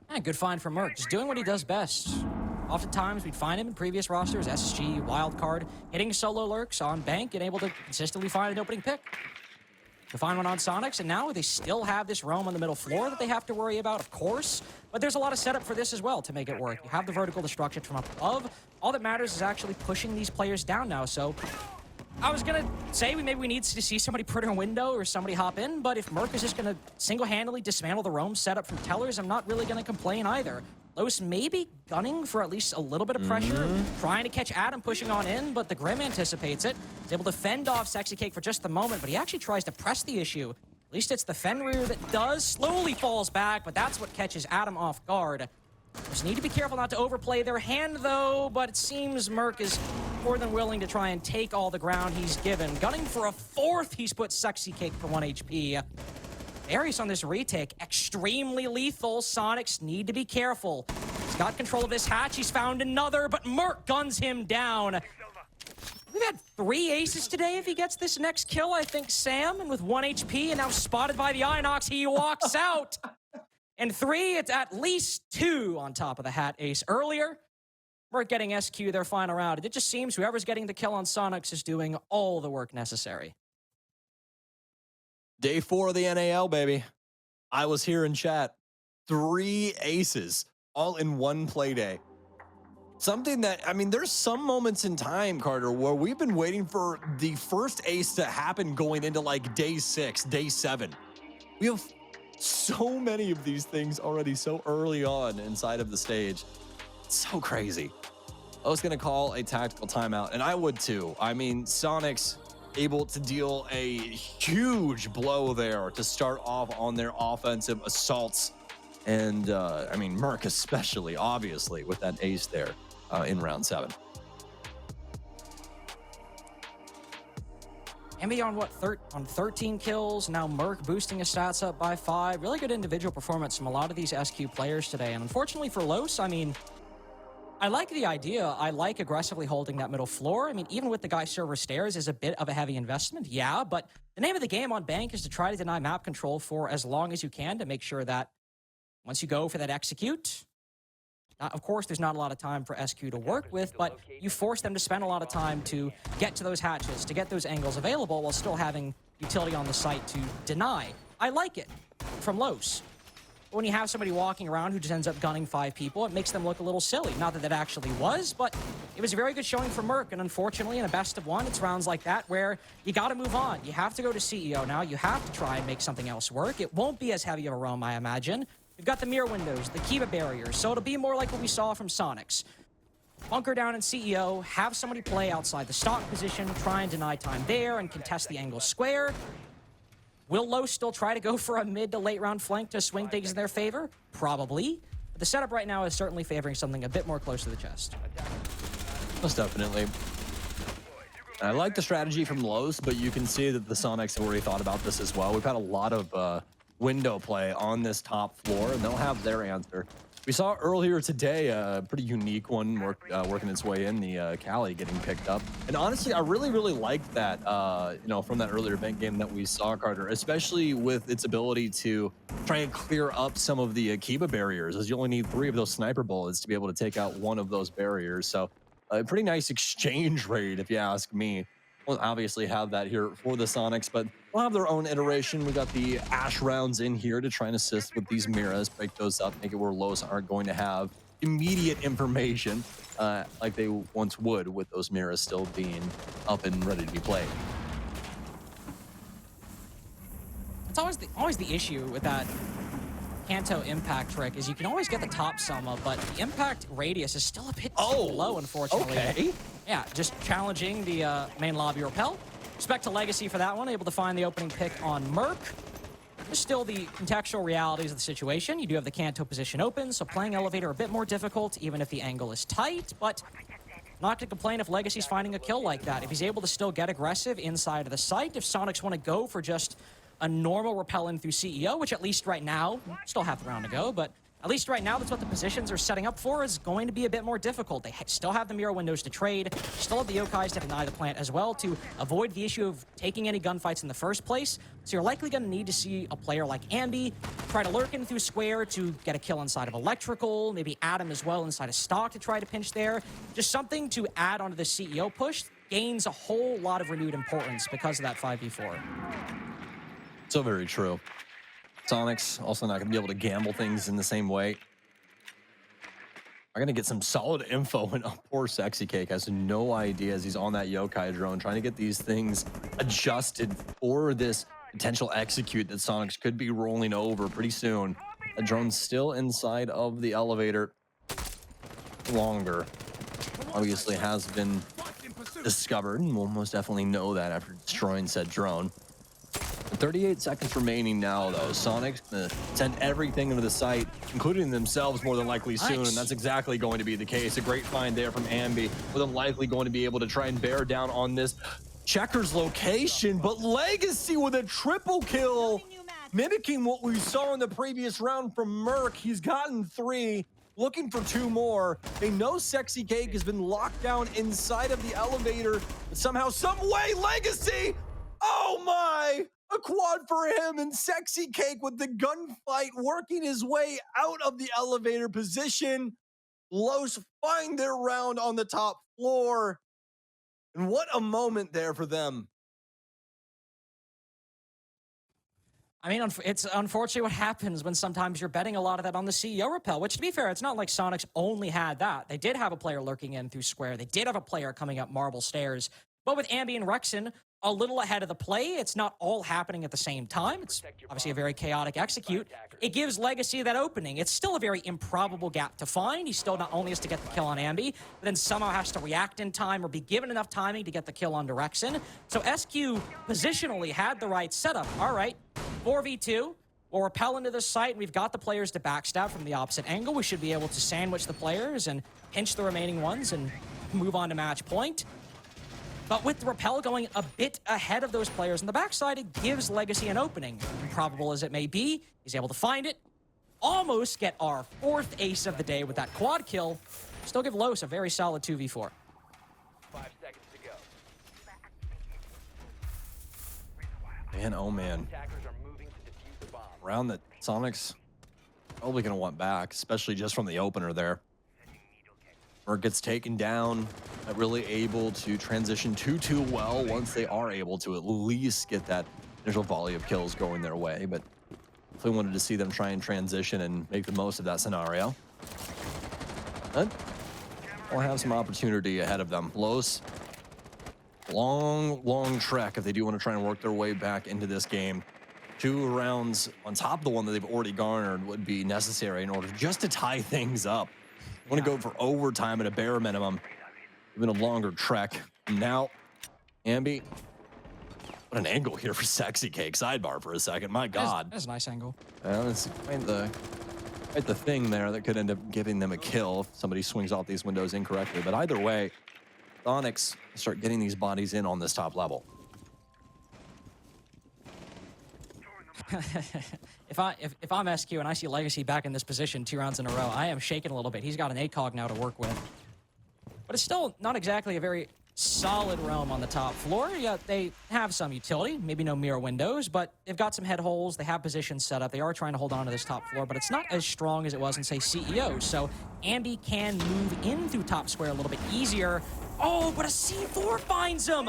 S4: Yeah, good find from Merc, just doing what he does best. Oftentimes, we'd find him in previous rosters, SSG, Wildcard, hitting solo lurks on Bank, and able to consistently find an opening pick. To find one on Soniqs, and now they still have this roam on the middle floor that they have to worry about, of course, but there's a lot of setup for this as well to make it work. You have the vertical destruction from up above. All that matters is actually pushing these players down now, so I was gonna say maybe we need to see somebody put in a window or somebody hop in, but if Merc is just gonna single-handedly dismantle the roam setup from Tellers, I'm not really gonna complain either. Los maybe gunning for at least a little bit of pressure, trying to catch Adam pushing on in, but the Grim anticipates it. He's able to fend off Sexy Cake for just the moment, but he actually tries to press the issue. At least it's the Fenrir that does, slowly falls back, but that's what catches Adam off guard. Just need to be careful not to overplay their hand, though, but it seems Merc is more than willing to try and take all the ground he's given. Gunning for a fourth, he's put Sexy Cake for 1 HP. Aries on this retake, extremely lethal. Soniqs need to be careful. He's got control of this hatch. He's found another, but Merc guns him down. We've had 3 aces today if he gets this next kill. I think Sam, and with 1 HP and now spotted by the Inox, he walks out. And 3, it's at least 2 on top of the hat ace earlier. Merc getting SQ their final round. It just seems whoever's getting the kill on Soniqs is doing all the work necessary.
S5: Day 4 of the NAL, baby. I was here in chat. 3 aces, all in one play day. Something that, I mean, there's some moments in time, Carter, where we've been waiting for the first ace to happen going into like day 6, day 7. We have so many of these things already so early on inside of the stage. It's so crazy. I was going to call a tactical timeout, and I would too. I mean, Soniqs able to deal a huge blow there to start off on their offensive assaults. And, I mean, Merc especially, obviously, with that ace there in round 7.
S4: Ambi on what, on 13 kills. Now Merc boosting his stats up by 5. Really good individual performance from a lot of these SQ players today. And unfortunately for Los, I mean, I like the idea. I like aggressively holding that middle floor. I mean, even with the guy server stairs is a bit of a heavy investment, yeah, but the name of the game on Bank is to try to deny map control for as long as you can to make sure that once you go for that execute, of course, there's not a lot of time for SQ to work with, but you force them to spend a lot of time to get to those hatches, to get those angles available while still having utility on the site to deny. I like it from Los. But when you have somebody walking around who just ends up gunning 5 people, it makes them look a little silly. Not that it actually was, but it was a very good showing for Merc, and unfortunately, in a best of 1, it's rounds like that where you got to move on. You have to go to CEO now. You have to try and make something else work. It won't be as heavy of a roam, I imagine. We've got the mirror windows, the Kiva barriers, so it'll be more like what we saw from Soniqs. Bunker down in CEO, have somebody play outside the stock position, try and deny time there, and contest the angle square. Will Los still try to go for a mid to late round flank to swing things in their favor? Probably. But the setup right now is certainly favoring something a bit more close to the chest.
S5: Most definitely. I like the strategy from Los, but you can see that the Soniqs have already thought about this as well. We've had a lot of window play on this top floor, and they'll have their answer. We saw earlier today a pretty unique one working its way in, the Cali getting picked up. And honestly, I really liked that, you know, from that earlier bank game that we saw, Carter, especially with its ability to try and clear up some of the Akiba barriers, as you only need 3 of those sniper bullets to be able to take out one of those barriers. So a pretty nice exchange rate, if you ask me. We'll obviously have that here for the Soniqs, but we'll have their own iteration. We got the Ash rounds in here to try and assist with these mirrors, break those up, make it where Los aren't going to have immediate information like they once would, with those mirrors still being up and ready to be played.
S4: It's always the issue with that Kanto impact trick is you can always get the top summa, but the impact radius is still a bit too low, unfortunately.
S5: Okay.
S4: Yeah, just challenging the main lobby repel. Respect to Legacy for that one, able to find the opening pick on Merc. There's still the contextual realities of the situation. You do have the Kanto position open, so playing elevator a bit more difficult, even if the angle is tight, but not to complain if Legacy's finding a kill like that. If he's able to still get aggressive inside of the site, if Soniqs want to go for just a normal repel in through CEO, which at least right now, still half the round to go, but at least right now, that's what the positions are setting up for, is going to be a bit more difficult. They still have the mirror windows to trade, still have the Yokais to deny the plant as well to avoid the issue of taking any gunfights in the first place. So you're likely going to need to see a player like Ambi try to lurk in through square to get a kill inside of electrical, maybe Adam as well inside of stock to try to pinch there. Just something to add onto the CEO push gains a whole lot of renewed importance because of that 5v4.
S5: So very true. Soniqs also not going to be able to gamble things in the same way. I'm going to get some solid info, and poor Sexy Cake has no idea as he's on that Yokai drone, trying to get these things adjusted for this potential execute that Soniqs could be rolling over pretty soon. The drone's still inside of the elevator longer. Obviously has been discovered, and we'll most definitely know that after destroying said drone. 38 seconds remaining now, though. Soniqs gonna send everything into the site, including themselves more than likely soon, and that's exactly going to be the case. A great find there from Ambi, with them likely going to be able to try and bear down on this Checkers location, but Legacy with a triple kill, mimicking what we saw in the previous round from Merc. He's gotten 3, looking for 2 more. They know Sexy Cake has been locked down inside of the elevator, but somehow, some way, Legacy, oh my! A quad for him, and Sexy Cake with the gunfight working his way out of the elevator position. Los find their round on the top floor. And what a moment there for them.
S4: I mean, it's unfortunately what happens when sometimes you're betting a lot of that on the CEO repel, which, to be fair, it's not like Soniqs only had that. They did have a player lurking in through square. They did have a player coming up marble stairs. But with Ambi and Rexon a little ahead of the play, it's not all happening at the same time. It's obviously a very chaotic execute. It gives Legacy that opening. It's still a very improbable gap to find. He still not only has to get the kill on Ambi, but then somehow has to react in time or be given enough timing to get the kill on Rexon. So SQ positionally had the right setup. All right, 4v2. We'll repel into this site, and we've got the players to backstab from the opposite angle. We should be able to sandwich the players and pinch the remaining ones and move on to match point. But with the rappel going a bit ahead of those players on the backside, it gives Legacy an opening. Improbable as it may be, he's able to find it. Almost get our 4th ace of the day with that quad kill. Still give Los a very solid 2v4.
S7: 5 seconds to go.
S5: Man, oh man.
S7: Attackers are moving to defuse the bomb.
S5: Round that Soniqs probably going to want back, especially just from the opener there. Merc gets taken down, not really able to transition too well once they are able to at least get that initial volley of kills going their way, but definitely wanted to see them try and transition and make the most of that scenario. But they'll have some opportunity ahead of them. Los, long trek if they do want to try and work their way back into this game. 2 rounds on top of the one that they've already garnered would be necessary in order just to tie things up. Want to go for overtime at a bare minimum. Even a longer trek. Now, Ambi. What an angle here for Sexy Cake. Sidebar for a second. My God.
S4: That's a nice angle.
S5: That's quite the thing there that could end up giving them a kill if somebody swings off these windows incorrectly. But either way, Soniqs start getting these bodies in on this top level.
S4: if I'm SQ and I see Legacy back in this position 2 rounds in a row, I am shaking a little bit. He's got an ACOG now to work with. But it's still not exactly a very solid roam on the top floor. Yeah, they have some utility, maybe no mirror windows, but they've got some head holes. They have positions set up. They are trying to hold on to this top floor, but it's not as strong as it was in, say, CEO. So Ambi can move in through top square a little bit easier. Oh, but a C4 finds him.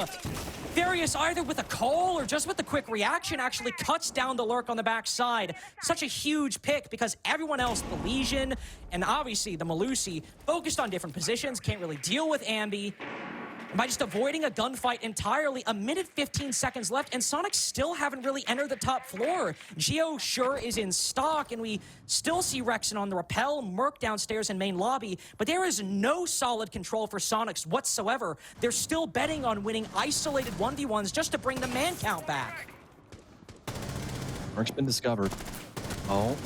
S4: Various, either with a call or just with the quick reaction, actually cuts down the lurk on the backside. Such a huge pick because everyone else, the Legion and obviously the Malusi, focused on different positions, can't really deal with Ambi. And by just avoiding a gunfight entirely, 1:15 seconds left, and Soniqs still haven't really entered the top floor. Geo sure is in stock, and we still see Rexon on the rappel, Merc downstairs in main lobby, but there is no solid control for Soniqs whatsoever. They're still betting on winning isolated 1v1s just to bring the man count back.
S5: Merc's been discovered. Oh.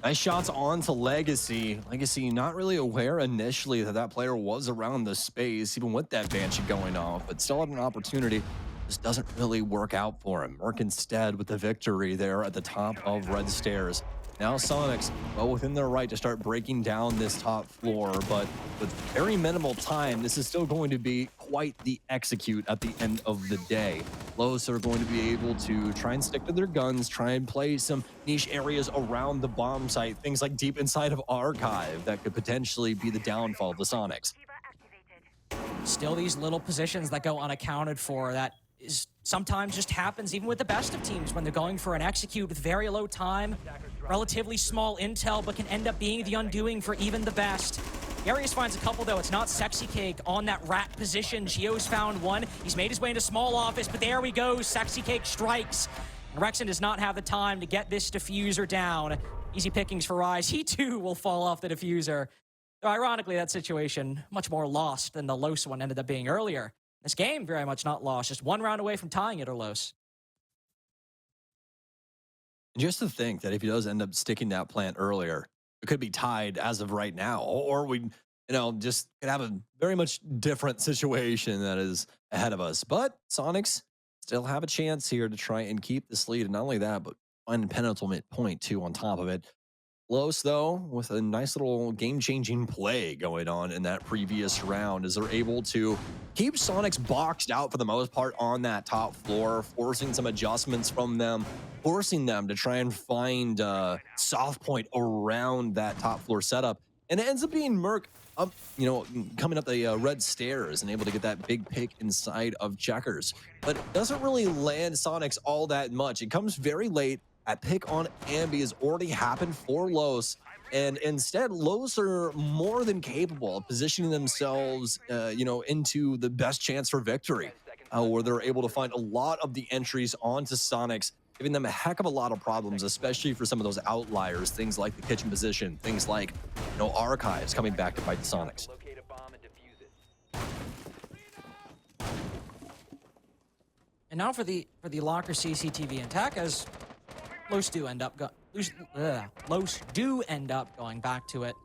S5: Nice shots on to Legacy. Legacy not really aware initially that that player was around the space, even with that Banshee going off, but still had an opportunity. This doesn't really work out for him. Merc instead with the victory there at the top of Red Stairs. Now Soniqs, well within their right to start breaking down this top floor, but with very minimal time, this is still going to be quite the execute at the end of the day. Los are going to be able to try and stick to their guns, try and play some niche areas around the bomb site, things like deep inside of Archive that could potentially be the downfall of the Soniqs.
S4: Still these little positions that go unaccounted for, that is sometimes just happens even with the best of teams when they're going for an execute with very low time, relatively small intel, but can end up being the undoing for even the best. Darius finds a couple though. It's not Sexy Cake on that rat position. Geo's found one. He's made his way into small office, but there we go. Sexy Cake strikes. Rexon does not have the time to get this diffuser down. Easy pickings for Rise. He too will fall off the diffuser. Though ironically, that situation much more lost than the Los one ended up being earlier. This game very much not lost, just 1 round away from tying it or Los.
S5: Just to think that if he does end up sticking that plant earlier, it could be tied as of right now, or we, just could have a very much different situation that is ahead of us. But Soniqs still have a chance here to try and keep this lead, and not only that, but find a penultimate point too on top of it. Los, though, with a nice little game-changing play going on in that previous round, as they're able to keep Soniqs boxed out for the most part on that top floor, forcing some adjustments from them, forcing them to try and find a soft point around that top floor setup. And it ends up being Merc up, coming up the red stairs and able to get that big pick inside of Checkers. But doesn't really land Soniqs all that much. It comes very late. That pick on Ambi has already happened for Los, and instead, Los are more than capable of positioning themselves, into the best chance for victory, where they're able to find a lot of the entries onto Soniqs, giving them a heck of a lot of problems, especially for some of those outliers, things like the kitchen position, things like, Archives coming back to fight the Soniqs.
S7: Locate a bomb and defuse it.
S4: And now for the locker CCTV attack, as Los do end up going back to it.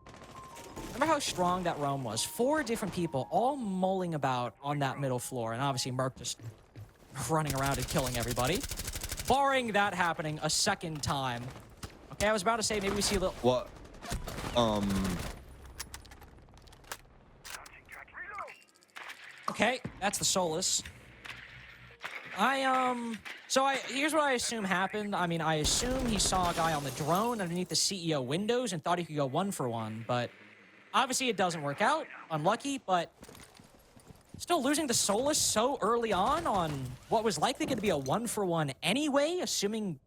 S4: Remember how strong that roam was? 4 different people all mulling about on that middle floor, and obviously Merc just running around and killing everybody. Barring that happening a second time. Okay, I was about to say maybe we see a little...
S5: What?
S4: Okay, that's the Solus. Here's what I assume happened. I mean, I assume he saw a guy on the drone underneath the CEO windows and thought he could go 1-for-1, but obviously it doesn't work out. Unlucky, but still losing the Solus so early on what was likely going to be a 1-for-1 anyway, assuming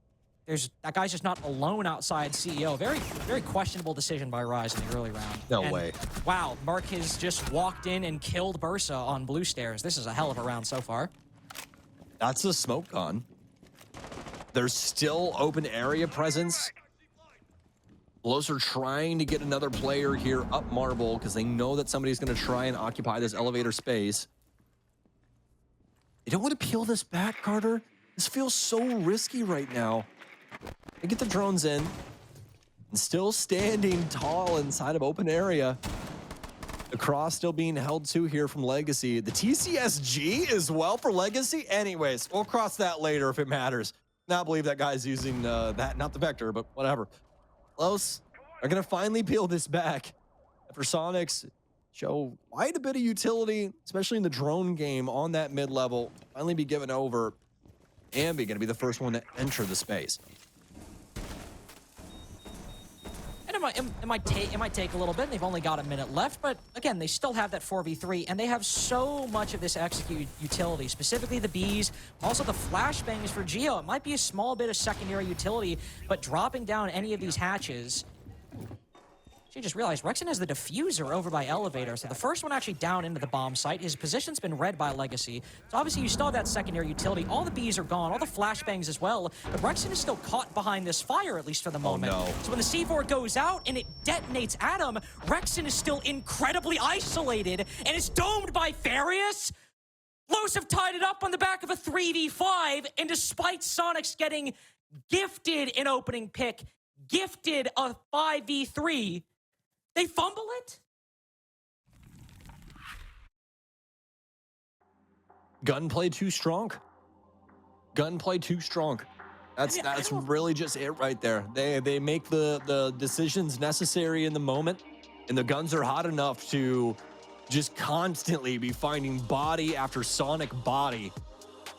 S4: that guy's just not alone outside CEO. Very, very questionable decision by Rise in the early round.
S5: No way.
S4: Wow, Merc has just walked in and killed Bursa on blue stairs. This is a hell of a round so far.
S5: That's a smoke gun. There's still open area presence. Los are trying to get another player here up Marble because they know that somebody's going to try and occupy this elevator space. You don't want to peel this back, Carter. This feels so risky right now. They get the drones in and still standing tall inside of open area. The cross still being held to here from Legacy. The TCSG as well for Legacy. Anyways, we'll cross that later if it matters. Now I believe that guy's using that, not the Vector, but whatever. Los are going to finally peel this back. For Soniqs, show quite a bit of utility, especially in the drone game on that mid-level. Finally be given over. Ambi going to be the first one to enter the space.
S4: And it might take a little bit. They've only got a minute left, but again, they still have that 4v3, and they have so much of this execute utility, specifically the Bs, also the flashbangs for Geo. It might be a small bit of secondary utility, but dropping down any of these hatches... She just realized Rexon has the diffuser over by elevator, so the first one actually down into the bomb site. His position's been read by Legacy. So obviously you still have that secondary utility. All the Bs are gone, all the flashbangs as well, but Rexon is still caught behind this fire, at least for the moment.
S5: No.
S4: So when the C4 goes out and it detonates at him, Rexon is still incredibly isolated and is domed by Farius. Los have tied it up on the back of a 3v5, and despite Soniqs getting gifted an opening pick, gifted a 5v3, they fumble it?
S5: Gunplay too strong. Gunplay too strong. That's really just it right there. They make the decisions necessary in the moment, and the guns are hot enough to just constantly be finding body after Sonic body.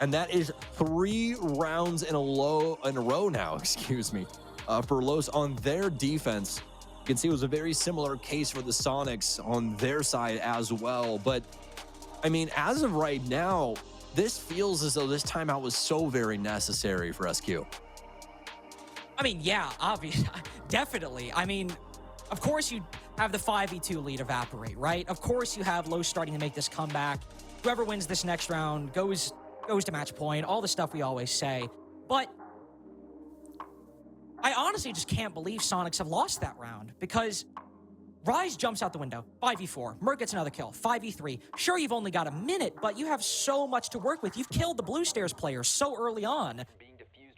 S5: And that is 3 rounds in a row now, excuse me, for Los on their defense. You can see it was a very similar case for the Soniqs on their side as well. But, I mean, as of right now, this feels as though this timeout was so very necessary for SQ.
S4: I mean, yeah, obviously, definitely. I mean, of course you have the 5v2 lead evaporate, right? Of course you have Los starting to make this comeback. Whoever wins this next round goes to match point, all the stuff we always say. But I honestly just can't believe Soniqs have lost that round, because Rise jumps out the window, 5v4. Merc gets another kill, 5v3. Sure, you've only got a minute, but you have so much to work with. You've killed the Blue Stairs player so early on.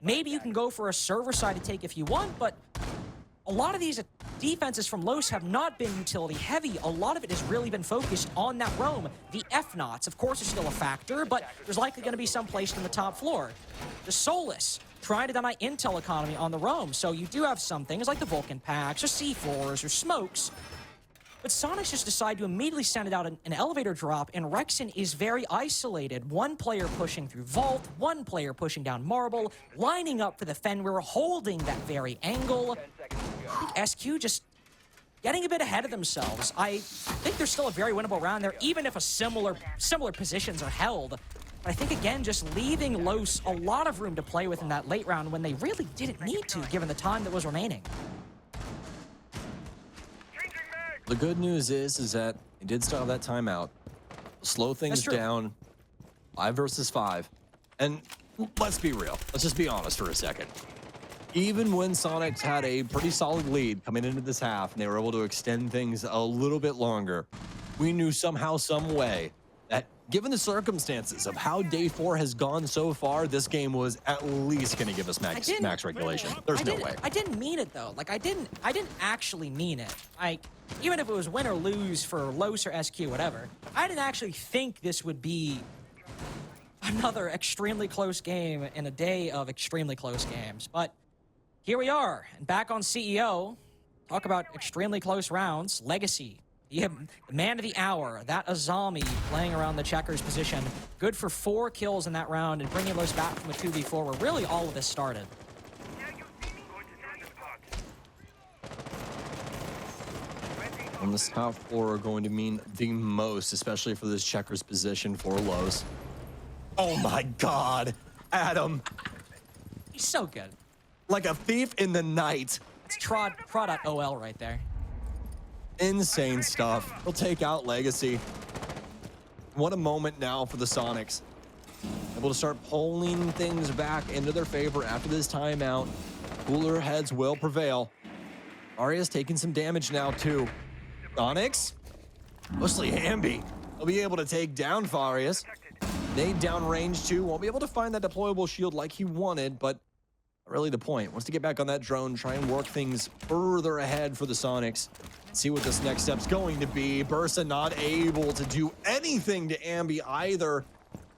S4: Maybe you can go for a server side to take if you want, but a lot of these defenses from Los have not been utility heavy. A lot of it has really been focused on that roam. The F-Knots, of course, are still a factor, but there's likely going to be some placed on the top floor. The Solus, trying to deny intel economy on the roam. So you do have some things like the Vulcan packs, or C4s, or smokes. But Soniqs just decide to immediately send it out an elevator drop, and Rexon is very isolated. One player pushing through Vault, one player pushing down Marble, lining up for the Fenrir, holding that very angle. I think SQ just getting a bit ahead of themselves. I think there's still a very winnable round there, even if similar positions are held. But I think, again, just leaving Los a lot of room to play with in that late round when they really didn't need to, given the time that was remaining.
S5: The good news is that they did still have that timeout. Slow things down, 5 versus 5. And let's be real. Let's just be honest for a second. Even when Soniqs had a pretty solid lead coming into this half, and they were able to extend things a little bit longer, we knew somehow, some way, that given the circumstances of how day 4 has gone so far, this game was at least going to give us max regulation. There's no way.
S4: I didn't mean it though. Like I didn't actually mean it. Like even if it was win or lose for Los or SQ, whatever, I didn't actually think this would be another extremely close game in a day of extremely close games. But here we are, and back on CEO. Talk about extremely close rounds. Legacy. The man of the hour, that Azami playing around the checkers position. Good for 4 kills in that round and bringing Los back from a 2v4 where really all of this started.
S5: And the top 4 are going to mean the most, especially for this checkers position for Los. Oh my God, Adam.
S4: He's so good.
S5: Like a thief in the night.
S4: It's Trod.ol right there.
S5: Insane stuff. He'll take out Legacy. What a moment now for the Soniqs. Able to start pulling things back into their favor after this timeout. Cooler heads will prevail. Aria's taking some damage now too. Soniqs, mostly Ambi. He'll be able to take down Farias. Nade downrange too. Won't be able to find that deployable shield like he wanted, but really the point. Wants to get back on that drone, try and work things further ahead for the Soniqs. See what this next step's going to be. Bursa not able to do anything to Ambi either.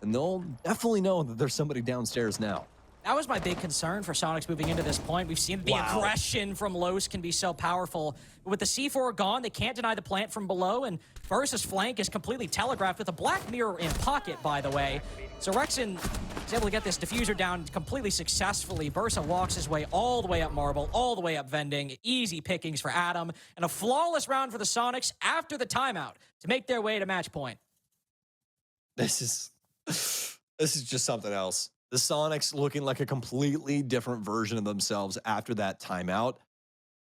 S5: And they'll definitely know that there's somebody downstairs now.
S4: That was my big concern for Soniqs moving into this point. We've seen that the aggression from Los can be so powerful. But with the C4 gone, they can't deny the plant from below, and Bursa's flank is completely telegraphed with a Black Mirror in pocket, by the way. So Rexon is able to get this diffuser down completely successfully. Bursa walks his way all the way up Marble, all the way up Vending. Easy pickings for Adam, and a flawless round for the Soniqs after the timeout to make their way to match point.
S5: This is just something else. The Soniqs looking like a completely different version of themselves after that timeout.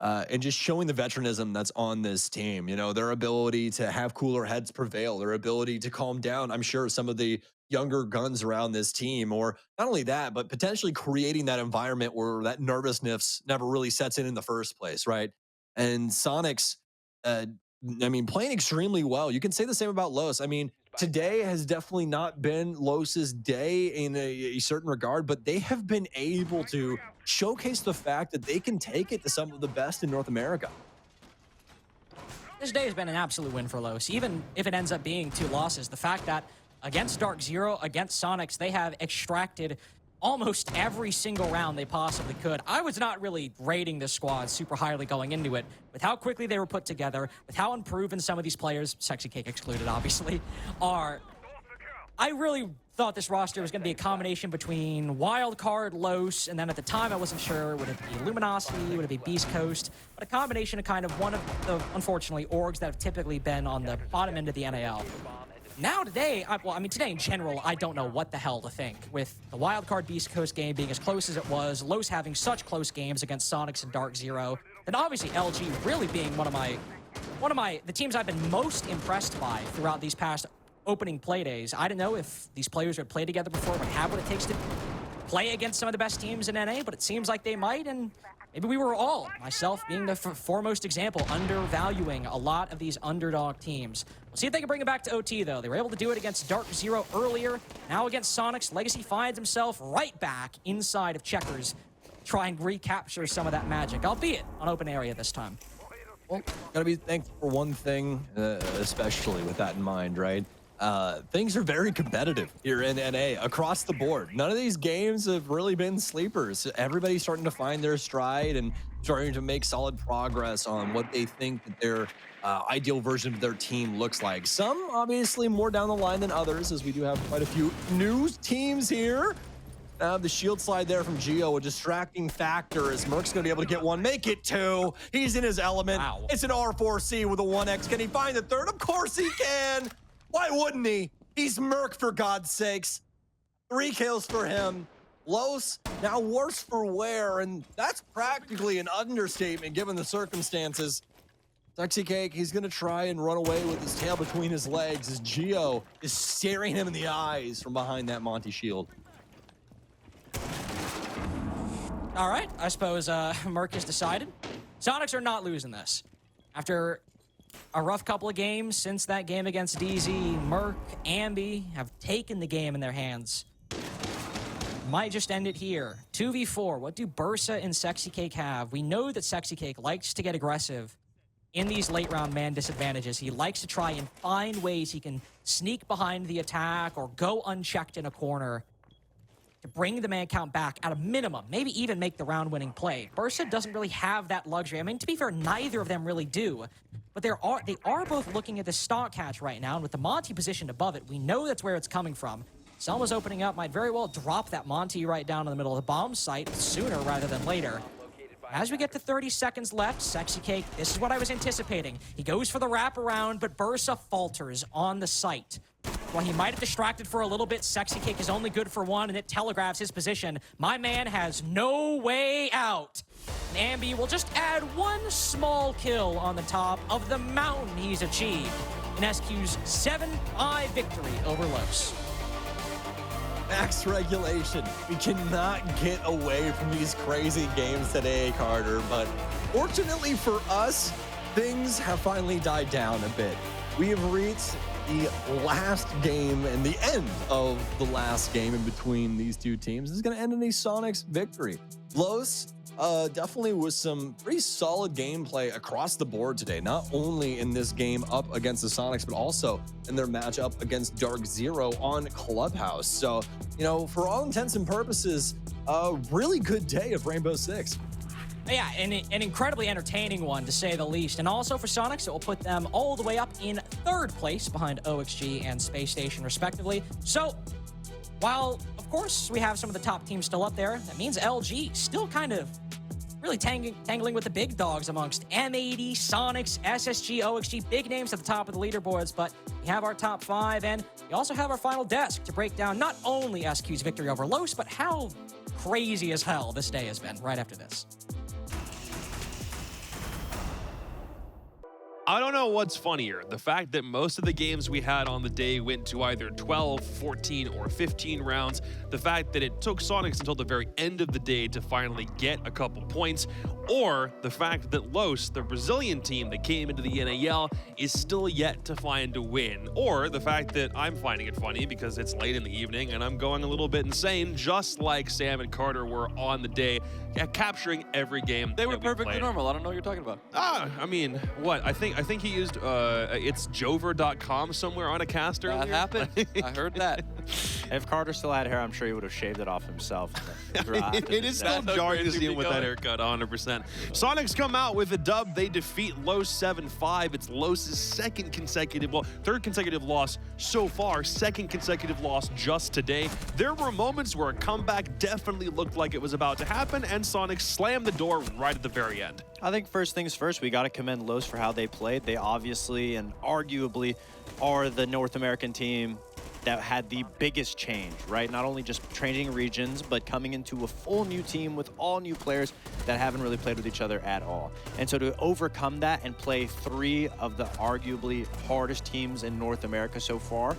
S5: And just showing the veteranism that's on this team. You know, their ability to have cooler heads prevail, their ability to calm down, I'm sure, some of the younger guns around this team, or not only that, but potentially creating that environment where that nervousness never really sets in the first place, right? And Soniqs, I mean, playing extremely well. You can say the same about Los. I mean, today has definitely not been Los's day in a certain regard, but they have been able to showcase the fact that they can take it to some of the best in North America.
S4: This day has been an absolute win for Los, even if it ends up being 2 losses. The fact that against Dark Zero, against Soniqs, they have extracted almost every single round they possibly could. I was not really rating this squad super highly going into it, with how quickly they were put together, with how unproven some of these players, Sexy Cake excluded obviously, are. I really thought this roster was going to be a combination between Wildcard, Los, and then at the time I wasn't sure, would it be Luminosity, would it be Beast Coast, but a combination of kind of one of the, unfortunately, orgs that have typically been on the bottom end of the NAL. Now today, today in general, I don't know what the hell to think. With the Wildcard Beast Coast game being as close as it was, Los having such close games against Soniqs and Dark Zero, and obviously LG really being one of the teams I've been most impressed by throughout these past opening play days. I didn't know if these players would play together before, would have what it takes to play against some of the best teams in NA, but it seems like they might, and maybe we were all, myself being the foremost example, undervaluing a lot of these underdog teams. We'll see if they can bring it back to OT, though. They were able to do it against Dark Zero earlier. Now against Soniqs, Legacy finds himself right back inside of Checkers, try and recapture some of that magic, albeit on open area this time.
S5: Well, gotta be thankful for one thing, especially with that in mind, right? Things are very competitive here in NA across the board. None of these games have really been sleepers. Everybody's starting to find their stride and starting to make solid progress on what they think that their ideal version of their team looks like. Some obviously more down the line than others, as we do have quite a few new teams here. The shield slide there from Geo, a distracting factor as Merc's gonna be able to get one, make it 2. He's in his element.
S4: Wow.
S5: It's an R4C with a 1X. Can he find the 3rd? Of course he can. Why wouldn't he? He's Merc, for God's sakes. 3 kills for him. Los, now worse for wear, and that's practically an understatement given the circumstances. Sexy Cake, he's gonna try and run away with his tail between his legs as Geo is staring him in the eyes from behind that Monty shield.
S4: All right, I suppose Merc has decided. Soniqs are not losing this. After a rough couple of games since that game against DZ. Merc, Ambi have taken the game in their hands. Might just end it here. 2v4. What do Bursa and Sexy Cake have? We know that Sexy Cake likes to get aggressive in these late round man disadvantages. He likes to try and find ways he can sneak behind the attack or go unchecked in a corner to bring the man count back at a minimum, maybe even make the round winning play. Bursa doesn't really have that luxury. I mean, to be fair, neither of them really do. But they are both looking at the stock catch right now, and with the Monty positioned above it, we know that's where it's coming from. Selma's opening up, might very well drop that Monty right down in the middle of the bomb site sooner rather than later. As we get to 30 seconds left, Sexy Cake, this is what I was anticipating. He goes for the wraparound, but Bursa falters on the site. While he might have distracted for a little bit, Sexy Cake is only good for one, and it telegraphs his position. My man has no way out. And Ambi will just add one small kill on the top of the mountain he's achieved in SQ's 7-5 victory over Los.
S5: Max regulation. We cannot get away from these crazy games today, Carter, but fortunately for us, things have finally died down a bit. We have reached the last game and the end of the last game in between these two teams. This is going to end in a Soniqs victory. Los definitely was some pretty solid gameplay across the board today, not only in this game up against the Soniqs, but also in their matchup against Dark Zero on Clubhouse. So, you know, for all intents and purposes, a really good day of Rainbow Six.
S4: Yeah, an incredibly entertaining one, to say the least. And also for Soniqs, it will put them all the way up in 3rd place behind OXG and Space Station, respectively. So, while, of course, we have some of the top teams still up there, that means LG still kind of really tangling with the big dogs amongst M80, Soniqs, SSG, OXG, big names at the top of the leaderboards. But we have our top 5, and we also have our final desk to break down not only SQ's victory over Los, but how crazy as hell this day has been right after this.
S1: I don't know what's funnier, the fact that most of the games we had on the day went to either 12, 14, or 15 rounds, the fact that it took Soniqs until the very end of the day to finally get a couple points, or the fact that Los, the Brazilian team that came into the NAL, is still yet to find a win, or the fact that I'm finding it funny because it's late in the evening and I'm going a little bit insane, just like Sam and Carter were on the day, capturing every game.
S3: They were perfectly normal. I don't know what you're talking about.
S1: I mean, what? I think he used it's jover.com somewhere on a cast earlier.
S3: That happened. I heard that.
S2: If Carter still had hair, I'm sure he would have shaved it off himself.
S1: It is still jarring to see him with that haircut, 100%. Soniqs come out with a dub. They defeat Los 7-5. It's Los' third consecutive loss so far, 2nd consecutive loss just today. There were moments where a comeback definitely looked like it was about to happen, and Soniqs slammed the door right at the very end.
S2: I think first things first, we got to commend Los for how they played. They obviously and arguably are the North American team that had the biggest change, right? Not only just changing regions, but coming into a full new team with all new players that haven't really played with each other at all. And so to overcome that and play 3 of the arguably hardest teams in North America so far,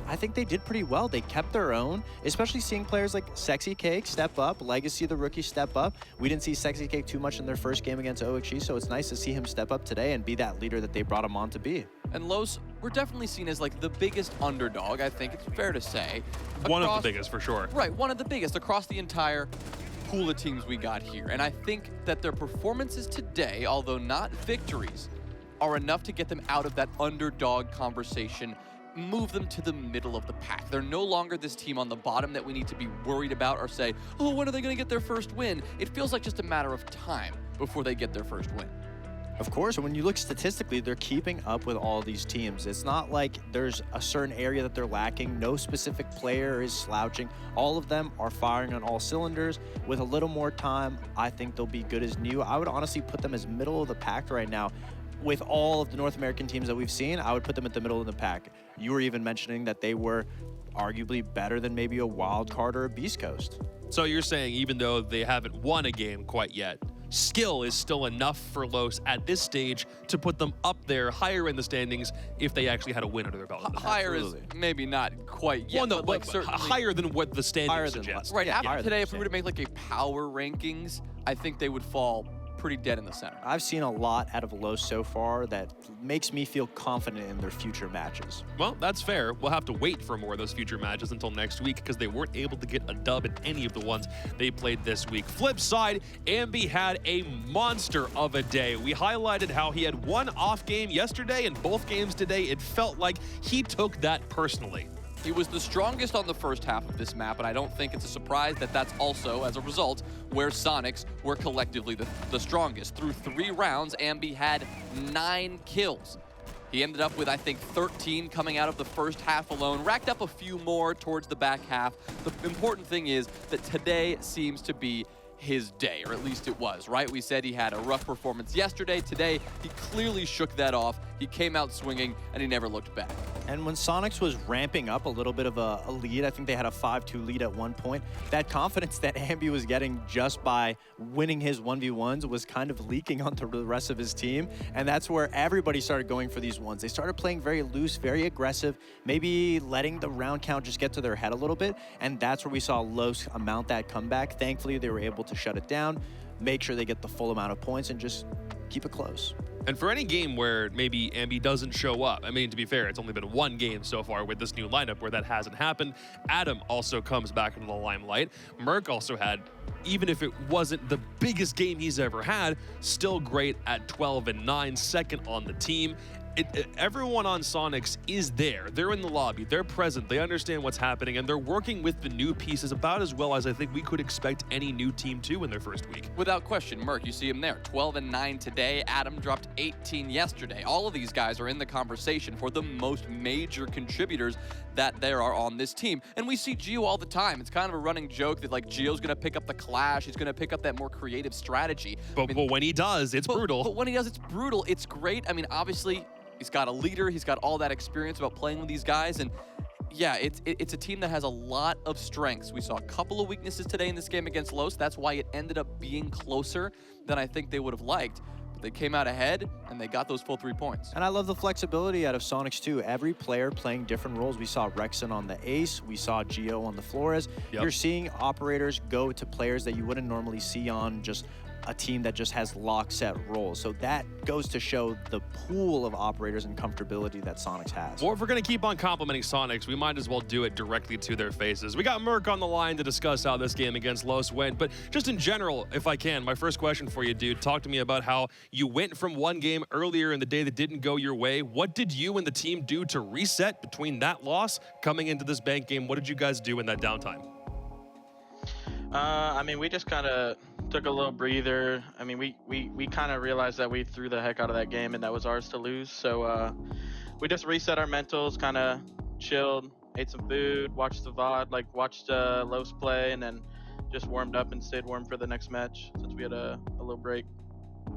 S2: I think they did pretty well. They kept their own, especially seeing players like Sexy Cake step up, Legacy the rookie step up. We didn't see Sexy Cake too much in their first game against OXG, so it's nice to see him step up today and be that leader that they brought him on to be.
S3: And Los, we're definitely seen as like the biggest underdog, I think it's fair to say.
S1: One of the biggest, for sure.
S3: Right, one of the biggest across the entire pool of teams we got here. And I think that their performances today, although not victories, are enough to get them out of that underdog conversation, move them to the middle of the pack. They're no longer this team on the bottom that we need to be worried about or say, oh, when are they going to get their first win? It feels like just a matter of time before they get their first win.
S2: Of course, when you look statistically, they're keeping up with all these teams. It's not like there's a certain area that they're lacking. No specific player is slouching. All of them are firing on all cylinders. With a little more time, I think they'll be good as new. I would honestly put them as middle of the pack right now. With all of the North American teams that we've seen, I would put them at the middle of the pack. You were even mentioning that they were arguably better than maybe a Wild Card or a Beast Coast.
S1: So you're saying even though they haven't won a game quite yet, skill is still enough for Los at this stage to put them up there higher in the standings if they actually had a win under their belt.
S3: Higher is maybe not quite yet,
S1: well, no,
S3: but like certainly
S1: higher than what the standings suggest.
S3: Right, after today, if we were to make like a power rankings, I think they would fall pretty dead in the center.
S2: I've seen a lot out of Los so far that makes me feel confident in their future matches.
S1: Well, that's fair. We'll have to wait for more of those future matches until next week because they weren't able to get a dub in any of the ones they played this week. Flip side, Ambi had a monster of a day. We highlighted how he had one off game yesterday and both games today. It felt like he took that personally.
S3: He was the strongest on the first half of this map, and I don't think it's a surprise that that's also, as a result, where Soniqs were collectively the strongest. Through 3 rounds, Ambi had 9 kills. He ended up with, I think, 13 coming out of the first half alone, racked up a few more towards the back half. The important thing is that today seems to be his day, or at least it was, right? We said he had a rough performance yesterday. Today, he clearly shook that off. He came out swinging, and he never looked back.
S2: And when Soniqs was ramping up a little bit of a lead, I think they had a 5-2 lead at one point, that confidence that Ambi was getting just by winning his 1v1s was kind of leaking onto the rest of his team. And that's where everybody started going for these ones. They started playing very loose, very aggressive, maybe letting the round count just get to their head a little bit. And that's where we saw Los mount that comeback. Thankfully, they were able to shut it down, make sure they get the full amount of points, and just keep it close.
S1: And for any game where maybe Ambi doesn't show up, I mean, to be fair, it's only been one game so far with this new lineup where that hasn't happened. Adam also comes back into the limelight. Merc also had, even if it wasn't the biggest game he's ever had, still great at 12-9, second on the team. Everyone on Soniqs is there. They're in the lobby. They're present. They understand what's happening, and they're working with the new pieces about as well as I think we could expect any new team to in their first week.
S3: Without question, Merc, you see him there. 12-9 today. Adam dropped 18 yesterday. All of these guys are in the conversation for the most major contributors that there are on this team. And we see Gio all the time. It's kind of a running joke that, like, Gio's going to pick up the clash. He's going to pick up that more creative strategy.
S1: But when he does, it's brutal.
S3: But when he does, it's brutal. It's great. I mean, obviously, he's got a leader. He's got all that experience about playing with these guys. And yeah, it's a team that has a lot of strengths. We saw a couple of weaknesses today in this game against Los. That's why it ended up being closer than I think they would have liked. But they came out ahead, and they got those full 3 points.
S2: And I love the flexibility out of Soniqs too. Every player playing different roles. We saw Rexon on the Ace. We saw Gio on the Flores.
S1: Yep.
S2: You're seeing operators go to players that you wouldn't normally see on just a team that just has lock set roles. So that goes to show the pool of operators and comfortability that Soniqs has.
S1: Or if we're going to keep on complimenting Soniqs, we might as well do it directly to their faces. We got Merc on the line to discuss how this game against Los went, but just in general, if I can, my first question for you, dude, talk to me about how you went from one game earlier in the day that didn't go your way. What did you and the team do to reset between that loss coming into this bank game? What did you guys do in that downtime?
S8: I mean, we just kind of took a little breather. I mean, we kind of realized that we threw the heck out of that game and that was ours to lose. So we just reset our mentals, kind of chilled, ate some food, watched the VOD, like watched Los play, and then just warmed up and stayed warm for the next match since we had a little break.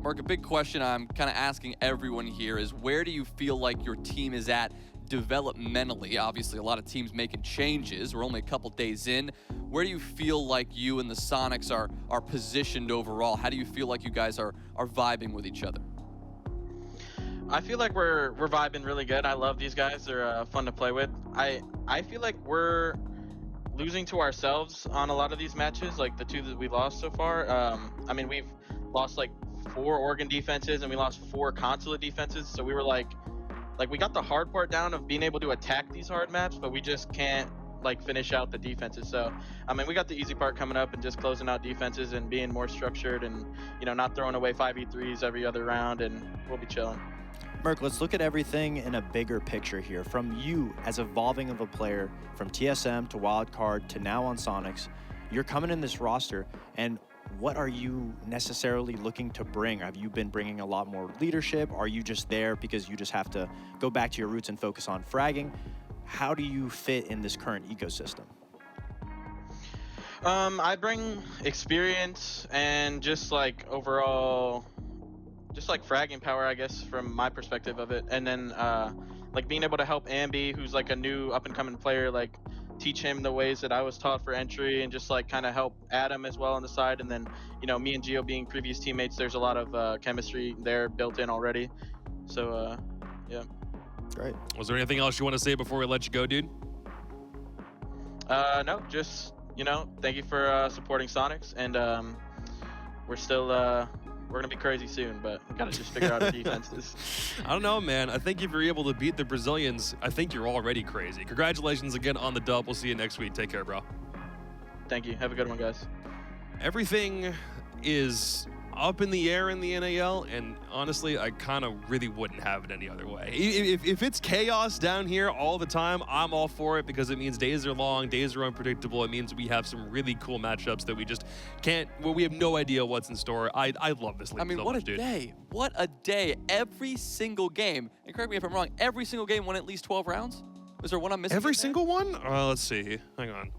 S3: Mark, a big question I'm kind of asking everyone here is, where do you feel like your team is at developmentally? Obviously, a lot of teams making changes. We're only a couple days in. Where do you feel like you and the Soniqs are positioned overall? How do you feel like you guys are vibing with each other?
S8: I feel like we're vibing really good. I love these guys. They're fun to play with. I feel like we're losing to ourselves on a lot of these matches, like the 2 that we lost so far. I mean, we've lost like 4 Oregon defenses and we lost 4 Consulate defenses. So we were like we got the hard part down of being able to attack these hard maps, but we just can't like finish out the defenses. So I mean, we got the easy part coming up and just closing out defenses and being more structured and, you know, not throwing away 5v3s every other round, and we'll be chilling.
S2: Merc, let's look at everything in a bigger picture here. From you as evolving of a player, from TSM to Wildcard to now on Soniqs, you're coming in this roster, and what are you necessarily looking to bring? Have you been bringing a lot more leadership? Are you just there because you just have to go back to your roots and focus on fragging? How do you fit in this current ecosystem?
S8: I bring experience and just like overall, just like fragging power, I guess, from my perspective of it. And then like being able to help Ambi, who's like a new up and coming player, like teach him the ways that I was taught for entry, and just like kind of help Adam as well on the side. And then, you know, me and Gio being previous teammates, there's a lot of chemistry there built in already. So yeah.
S2: Great.
S1: Was there anything else you want to say before we let you go, dude?
S8: No, just, you know, thank you for supporting Soniqs, and we're still we're gonna be crazy soon, but we gotta just figure out our defenses.
S1: I don't know, man. I think if you're able to beat the Brazilians, I think you're already crazy. Congratulations again on the dub. We'll see you next week. Take care, bro.
S8: Thank you. Have a good one, guys.
S1: Everything is up in the air in the NAL, and honestly, I kind of really wouldn't have it any other way. If it's chaos down here all the time, I'm all for it because it means days are long, days are unpredictable. It means we have some really cool matchups that we just can't, well, we have no idea what's in store. I love this league.
S3: I mean,
S1: so
S3: what
S1: much,
S3: a
S1: dude.
S3: day. What a day. Every single game, and correct me if I'm wrong, every single game won at least 12 rounds? Was there one I'm missing?
S1: Every
S3: in there?
S1: single one? Let's see. Hang on.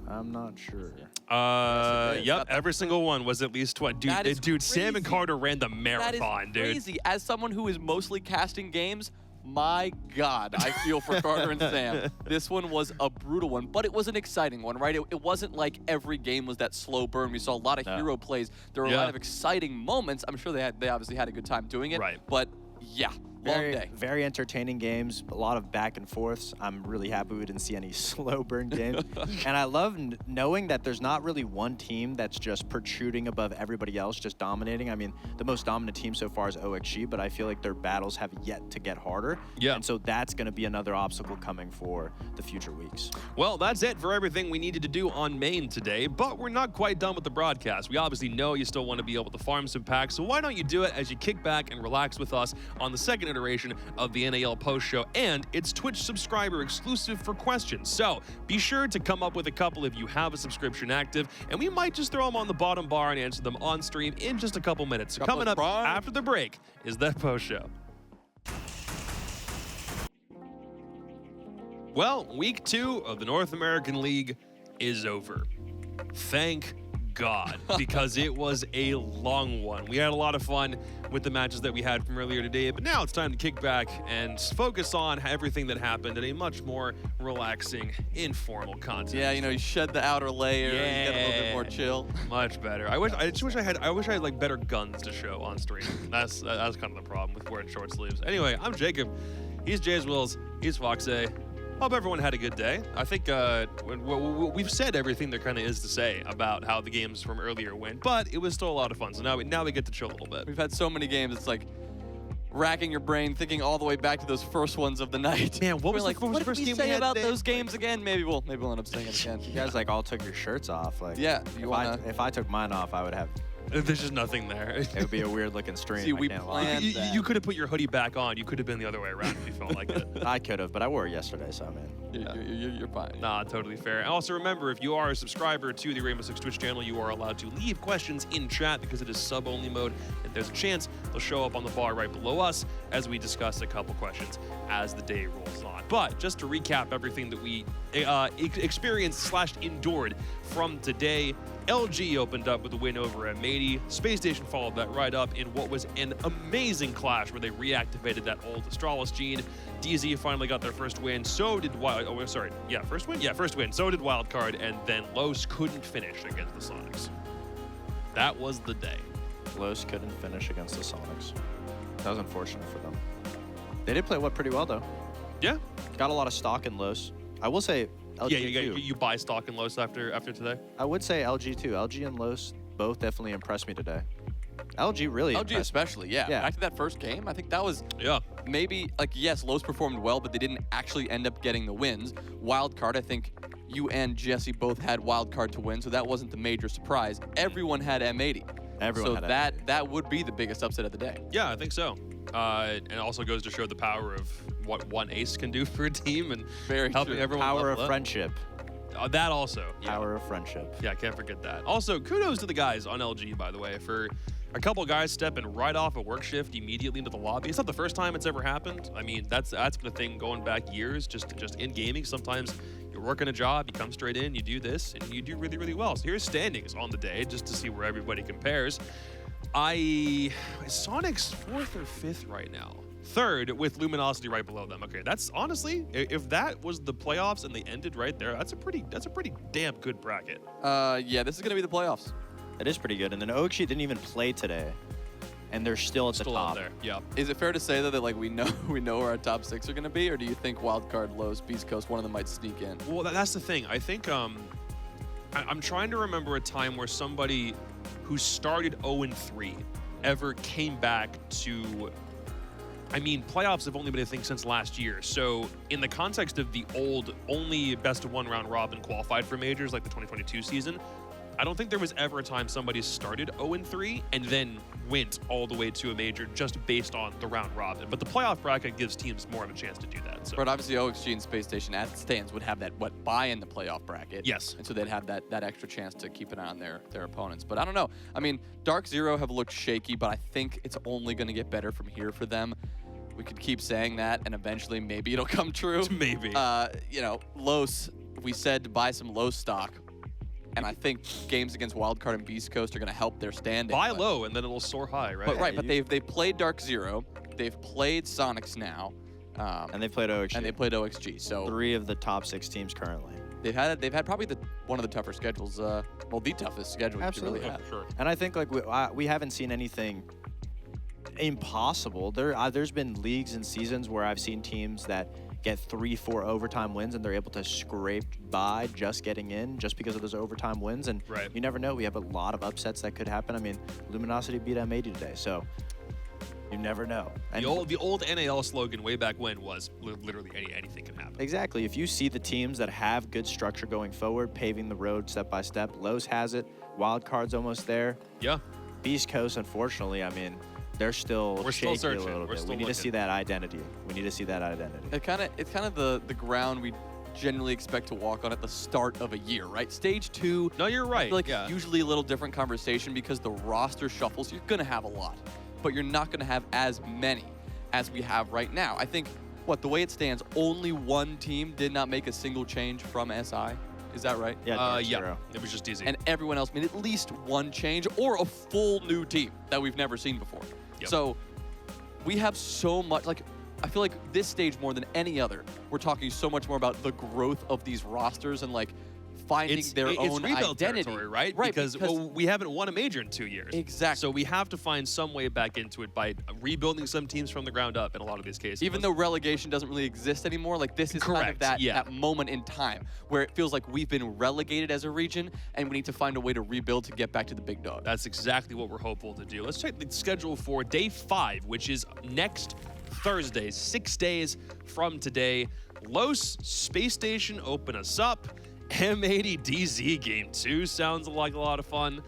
S2: I'm not sure.
S3: it is.
S1: Yep,
S3: Got that.
S1: every single one was at least 20.
S3: That is
S1: Dude, Sam and
S3: crazy.
S1: Carter ran the
S3: That
S1: marathon,
S3: is
S1: dude.
S3: crazy. As someone who is mostly casting games, my God, I feel for Carter and Sam. This one was a brutal one, but it was an exciting one, right? It wasn't like every game was that slow burn. We saw a lot of hero plays. There were a
S1: Yeah.
S3: lot of exciting moments. I'm sure they obviously had a good time doing it.
S1: Right.
S3: But yeah, long day.
S2: Very entertaining games, a lot of back and forths. I'm really happy we didn't see any slow burn games. And I love knowing that there's not really one team that's just protruding above everybody else, just dominating. I mean, the most dominant team so far is OXG, but I feel like their battles have yet to get harder.
S1: Yeah.
S2: And so that's going to be another obstacle coming for the future weeks.
S1: Well, that's it for everything we needed to do on main today, but we're not quite done with the broadcast. We obviously know you still want to be able to farm some packs, so why don't you do it as you kick back and relax with us on the second iteration of the NAL post show, and it's Twitch subscriber exclusive for questions. So be sure to come up with a couple if you have a subscription active, and we might just throw them on the bottom bar and answer them on stream in just a couple minutes. So coming up after the break is that post show. Well, week 2 of the North American League is over. Thank God, because it was a long one. We had a lot of fun with the matches that we had from earlier today, but now it's time to kick back and focus on everything that happened in a much more relaxing, informal context.
S3: Yeah, you know, you shed the outer layer, you get a little bit more chill.
S1: Much better. I wish I had like better guns to show on stream. That's kind of the problem with wearing short sleeves. Anyway, I'm Jacob. He's Jays Wills. He's Foxay. Hope everyone had a good day. I think we've said everything there kind of is to say about how the games from earlier went, but it was still a lot of fun. So now we get to chill a little bit.
S3: We've had so many games, it's like racking your brain, thinking all the way back to those first ones of the night.
S1: Man, what was
S3: We're like,
S1: the
S3: what
S1: first
S3: did we
S1: game we
S3: say
S1: had
S3: about
S1: today?
S3: those games again? Maybe we'll end up saying it again.
S2: You guys like all took your shirts off. Like,
S3: Yeah, you wanna-
S2: if I took mine off, I would have.
S1: There's just nothing there.
S2: It would be a weird looking stream.
S3: See,
S2: I
S3: we
S2: can't lie.
S3: planned- that.
S1: You could have put your hoodie back on. You could have been the other way around if you felt like it.
S2: I could have, but I wore it yesterday, so I mean.
S3: You're fine.
S1: Nah, totally fair. And also remember, if you are a subscriber to the Rainbow Six Twitch channel, you are allowed to leave questions in chat because it is sub-only mode, and there's a chance they'll show up on the bar right below us as we discuss a couple questions as the day rolls on. But just to recap everything that we experienced / endured from today, LG opened up with a win over M80. Space Station followed that right up in what was an amazing clash where they reactivated that old Astralis gene. DZ finally got their first win. So did first win. Yeah, first win. So did Wildcard, and then Los couldn't finish against the Soniqs. That was the day.
S2: Los couldn't finish against the Sonics. That was unfortunate for them. They did play pretty well though.
S1: Yeah.
S2: Got a lot of stock in Los. I will say LG too.
S1: You buy stock in Los after today.
S2: I would say LG too. LG and Los both definitely impressed me today. LG really
S3: LG
S2: impressed me.
S3: especially, yeah.
S2: Yeah.
S3: Back to that first game, I think that was
S1: Yeah.
S3: maybe, like, yes, Los performed well, but they didn't actually end up getting the wins. Wildcard, I think you and Jesse both had Wildcard to win, so that wasn't the major surprise. Everyone had M80.
S2: Everyone
S3: so
S2: had
S3: that would be the biggest upset of the day.
S1: Yeah, I think so. And it also goes to show the power of what one ace can do for a team and
S3: Very
S1: helping
S3: true.
S1: everyone
S2: Power
S1: level
S2: of
S1: up.
S2: friendship.
S1: That also. Yeah.
S2: Power of friendship.
S1: Yeah, can't forget that. Also, kudos to the guys on LG, by the way, for a couple guys stepping right off a work shift immediately into the lobby. It's not the first time it's ever happened. I mean, that's been a thing going back years, just in gaming. Sometimes you're working a job, you come straight in, you do this, and you do really, really well. So here's standings on the day, just to see where everybody compares. Soniqs 4th or 5th right now. 3rd with Luminosity right below them. Okay, that's honestly, if that was the playoffs and they ended right there, that's a pretty damn good bracket.
S3: Yeah, this is going to be the playoffs.
S2: It is pretty good. And then OXG didn't even play today, and they're still at the
S1: Still
S2: top.
S1: out there. Yeah.
S3: Is it fair to say, though, that, like, we know where our top 6 are going to be, or do you think Wildcard, Los, Beast Coast, one of them might sneak in?
S1: Well, that's the thing. I think I'm trying to remember a time where somebody who started 0-3 ever came back to, I mean, playoffs have only been a thing since last year. So in the context of the old, only best of one round robin qualified for majors like the 2022 season, I don't think there was ever a time somebody started 0-3 and then went all the way to a major just based on the round robin. But the playoff bracket gives teams more of a chance to do that. So.
S3: But obviously, OXG and Space Station as it stands would have that bye in the playoff bracket.
S1: Yes.
S3: And so they'd have that extra chance to keep an eye on their opponents. But I don't know. I mean, Dark Zero have looked shaky, but I think it's only going to get better from here for them. We could keep saying that, and eventually maybe it'll come true.
S1: Maybe.
S3: You know, Los, we said to buy some Los stock. And I think games against Wildcard and Beast Coast are going to help their standing.
S1: Buy low, and then it'll soar high, right?
S3: But they've played Dark Zero. They've played Soniqs now.
S2: And they played OXG.
S3: And they played OXG. So
S2: 3 of the top 6 teams currently.
S3: They've had probably one of the tougher schedules. Well, the toughest schedule you could really have.
S1: Sure.
S2: And I think like we haven't seen anything impossible. There's been leagues and seasons where I've seen teams that get 3-4 overtime wins and they're able to scrape by just getting in just because of those overtime wins. And you never know. We have a lot of upsets that could happen. I mean, Luminosity beat M80 today, so you never know. And
S1: the old NAL slogan way back when was literally anything can happen.
S2: Exactly. If you see the teams that have good structure going forward, paving the road step by step, Lowe's has it. Wildcard's almost there.
S1: Yeah.
S2: Beast Coast, unfortunately, I mean, we're still
S1: searching.
S2: A little bit. We need to see that identity. We need to see that identity.
S3: It's kind of the ground we generally expect to walk on at the start of a year, right? Stage 2.
S1: No, you're right.
S3: I feel like usually a little different conversation because the roster shuffles. You're gonna have a lot, but you're not gonna have as many as we have right now. I think the way it stands, only one team did not make a single change from SI. Is that right?
S2: Yeah.
S1: It was just easy.
S3: And everyone else made at least one change or a full new team that we've never seen before.
S1: Yep.
S3: So we have so much, I feel like this stage more than any other, we're talking so much more about the growth of these rosters and finding their own
S1: rebuild
S3: identity,
S1: territory, right? Because we haven't won a major in 2 years.
S3: Exactly.
S1: So we have to find some way back into it by rebuilding some teams from the ground up in a lot of these cases.
S3: Even though relegation doesn't really exist anymore, this is kind of that moment in time where it feels like we've been relegated as a region and we need to find a way to rebuild to get back to the big dog.
S1: That's exactly what we're hopeful to do. Let's check the schedule for day 5, which is next Thursday, 6 days from today. Los Space Station open us up. M80 DZ game 2 sounds like a lot of fun.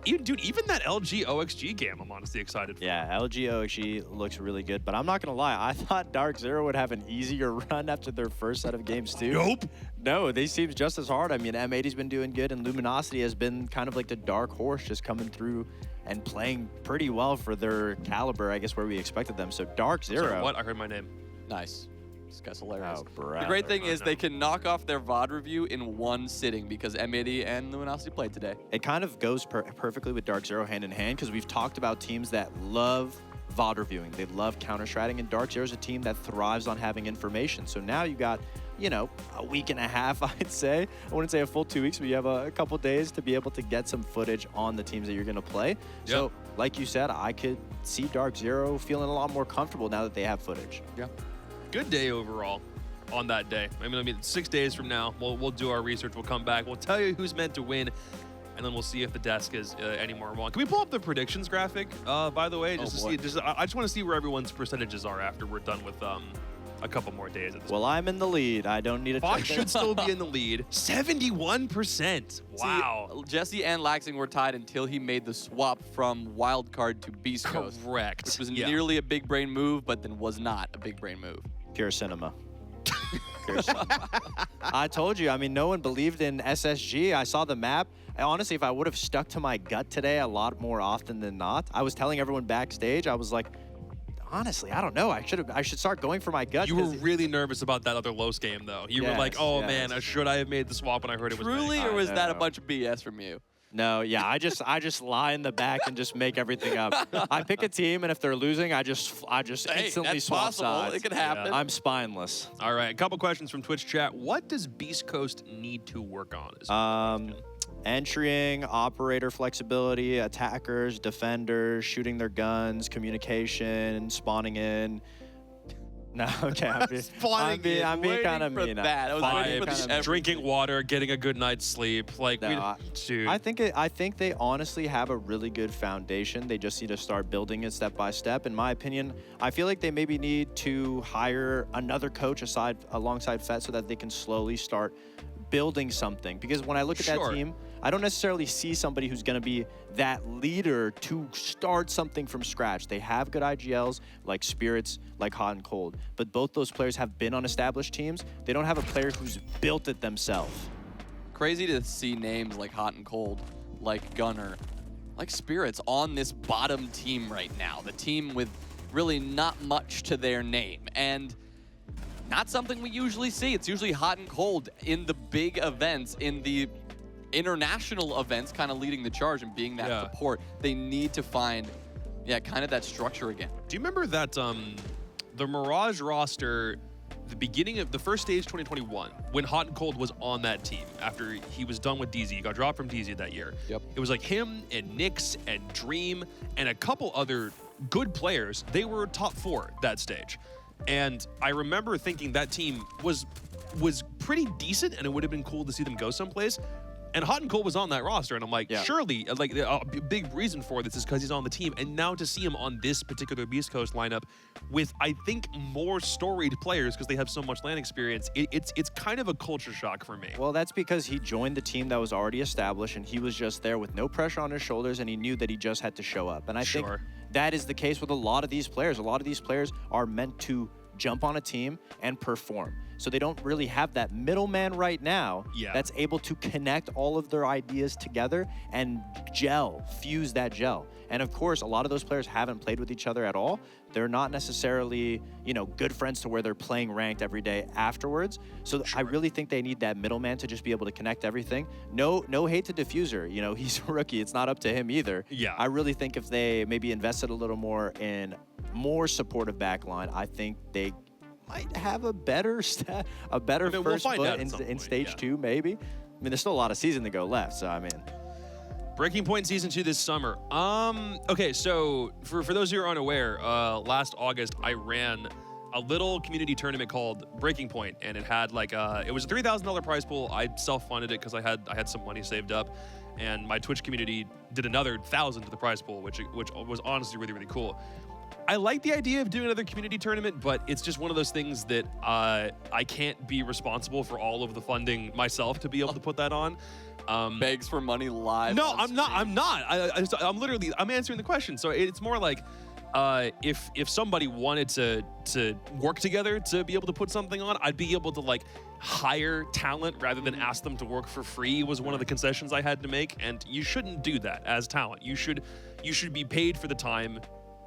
S1: Even that LG OXG game, I'm honestly excited for.
S2: Yeah, LG OXG looks really good, but I'm not gonna lie, I thought Dark Zero would have an easier run after their first set of games too.
S1: Nope.
S2: No, they seem just as hard. I mean, M80's been doing good, and Luminosity has been kind of like the dark horse, just coming through and playing pretty well for their caliber, I guess, where we expected them. So Dark Zero.
S1: Sorry, what? I heard my name.
S3: Nice. This guy's hilarious.
S2: Oh, bro.
S3: The great thing is they can knock off their VOD review in one sitting because M80 and Luminosity played today.
S2: It kind of goes perfectly with Dark Zero hand in hand because we've talked about teams that love VOD reviewing. They love counter-stratting, and Dark Zero is a team that thrives on having information. So now you got, a week and a half, I'd say. I wouldn't say a full 2 weeks, but you have a couple days to be able to get some footage on the teams that you're going to play. Yep. So, like you said, I could see Dark Zero feeling a lot more comfortable now that they have footage.
S3: Yeah.
S1: Good day overall on that day. I mean, 6 days from now, we'll do our research. We'll come back. We'll tell you who's meant to win, and then we'll see if the desk is any more wrong. Can we pull up the predictions graphic, by the way, I just want to see where everyone's percentages are after we're done with a couple more days at this point.
S2: I'm in the lead. I don't need a
S1: Fox should still be in the lead. 71%. Wow.
S3: See, Jesse and Laxing were tied until he made the swap from Wildcard to Beast Coast.
S1: Correct.
S3: Which was nearly a big brain move, but then was not a big brain move.
S2: Pure cinema. I told you, no one believed in SSG. I saw the map. Honestly, if I would have stuck to my gut today a lot more often than not, I was telling everyone backstage, I was like, honestly, I don't know. I should start going for my gut.
S1: You were really nervous about that other Los game, though. You were like, oh, man, should I have made the swap when I heard it was
S3: Truly, or was that a bunch of BS from you?
S2: No, yeah, I just lie in the back and just make everything up. I pick a team, and if they're losing, I just instantly swap sides.
S3: It could happen.
S2: Yeah. I'm spineless.
S1: All right, a couple questions from Twitch chat. What does Beast Coast need to work on?
S2: Entrying, operator flexibility, attackers, defenders, shooting their guns, communication, spawning in. No, okay, I'm being kind of
S3: for
S2: mean.
S3: that. I was waiting for the
S1: Vibes,
S3: everything.
S1: drinking water, getting a good night's sleep. Like,
S2: No,
S1: dude.
S2: I think they honestly have a really good foundation. They just need to start building it step by step. In my opinion, I feel like they maybe need to hire another coach alongside Fett so that they can slowly start building something. Because when I look at
S1: Sure.
S2: that team, I don't necessarily see somebody who's going to be that leader to start something from scratch. They have good IGLs like Spirits, like Hot and Cold, but both those players have been on established teams. They don't have a player who's built it themselves.
S3: Crazy to see names like Hot and Cold, like Gunner, like Spirits on this bottom team right now. The team with really not much to their name. And not something we usually see. It's usually Hot and Cold in the big events, in the international events, kind of leading the charge and being that support. They need to find, kind of that structure again.
S1: Do you remember that the Mirage roster, the beginning of the first stage 2021, when Hot and Cold was on that team after he was done with DZ, he got dropped from DZ that year.
S3: Yep.
S1: It was like him and Nyx and Dream and a couple other good players. They were top 4 that stage. And I remember thinking that team was pretty decent and it would have been cool to see them go someplace. And Hot and Cold was on that roster, and I'm like, surely, like, a big reason for this is because he's on the team. And now to see him on this particular Beast Coast lineup with, I think, more storied players because they have so much LAN experience, it's kind of a culture shock for me.
S2: Well, that's because he joined the team that was already established, and he was just there with no pressure on his shoulders, and he knew that he just had to show up. And I think that is the case with a lot of these players. A lot of these players are meant to jump on a team and perform. So they don't really have that middleman right now that's able to connect all of their ideas together and fuse that gel. And of course, a lot of those players haven't played with each other at all. They're not necessarily, good friends to where they're playing ranked every day afterwards. So I really think they need that middleman to just be able to connect everything. No hate to Diffuser. He's a rookie. It's not up to him either.
S1: Yeah.
S2: I really think if they maybe invested a little more in more supportive backline, I think they might have a better first foot in stage 2, maybe. I mean, there's still a lot of season to go left, so I mean.
S1: Breaking Point Season 2 this summer. Okay, so for those who are unaware, last August I ran a little community tournament called Breaking Point, and it had like it was a $3,000 prize pool. I self-funded it because I had some money saved up, and my Twitch community did another 1,000 to the prize pool, which was honestly really, really cool. I like the idea of doing another community tournament, but it's just one of those things that I can't be responsible for all of the funding myself to be able to put that on.
S3: Begs for money live.
S1: No, I'm not. I'm literally answering the question. So it's more like if somebody wanted to work together to be able to put something on, I'd be able to like hire talent rather than ask them to work for free was one of the concessions I had to make. And you shouldn't do that as talent. You should be paid for the time.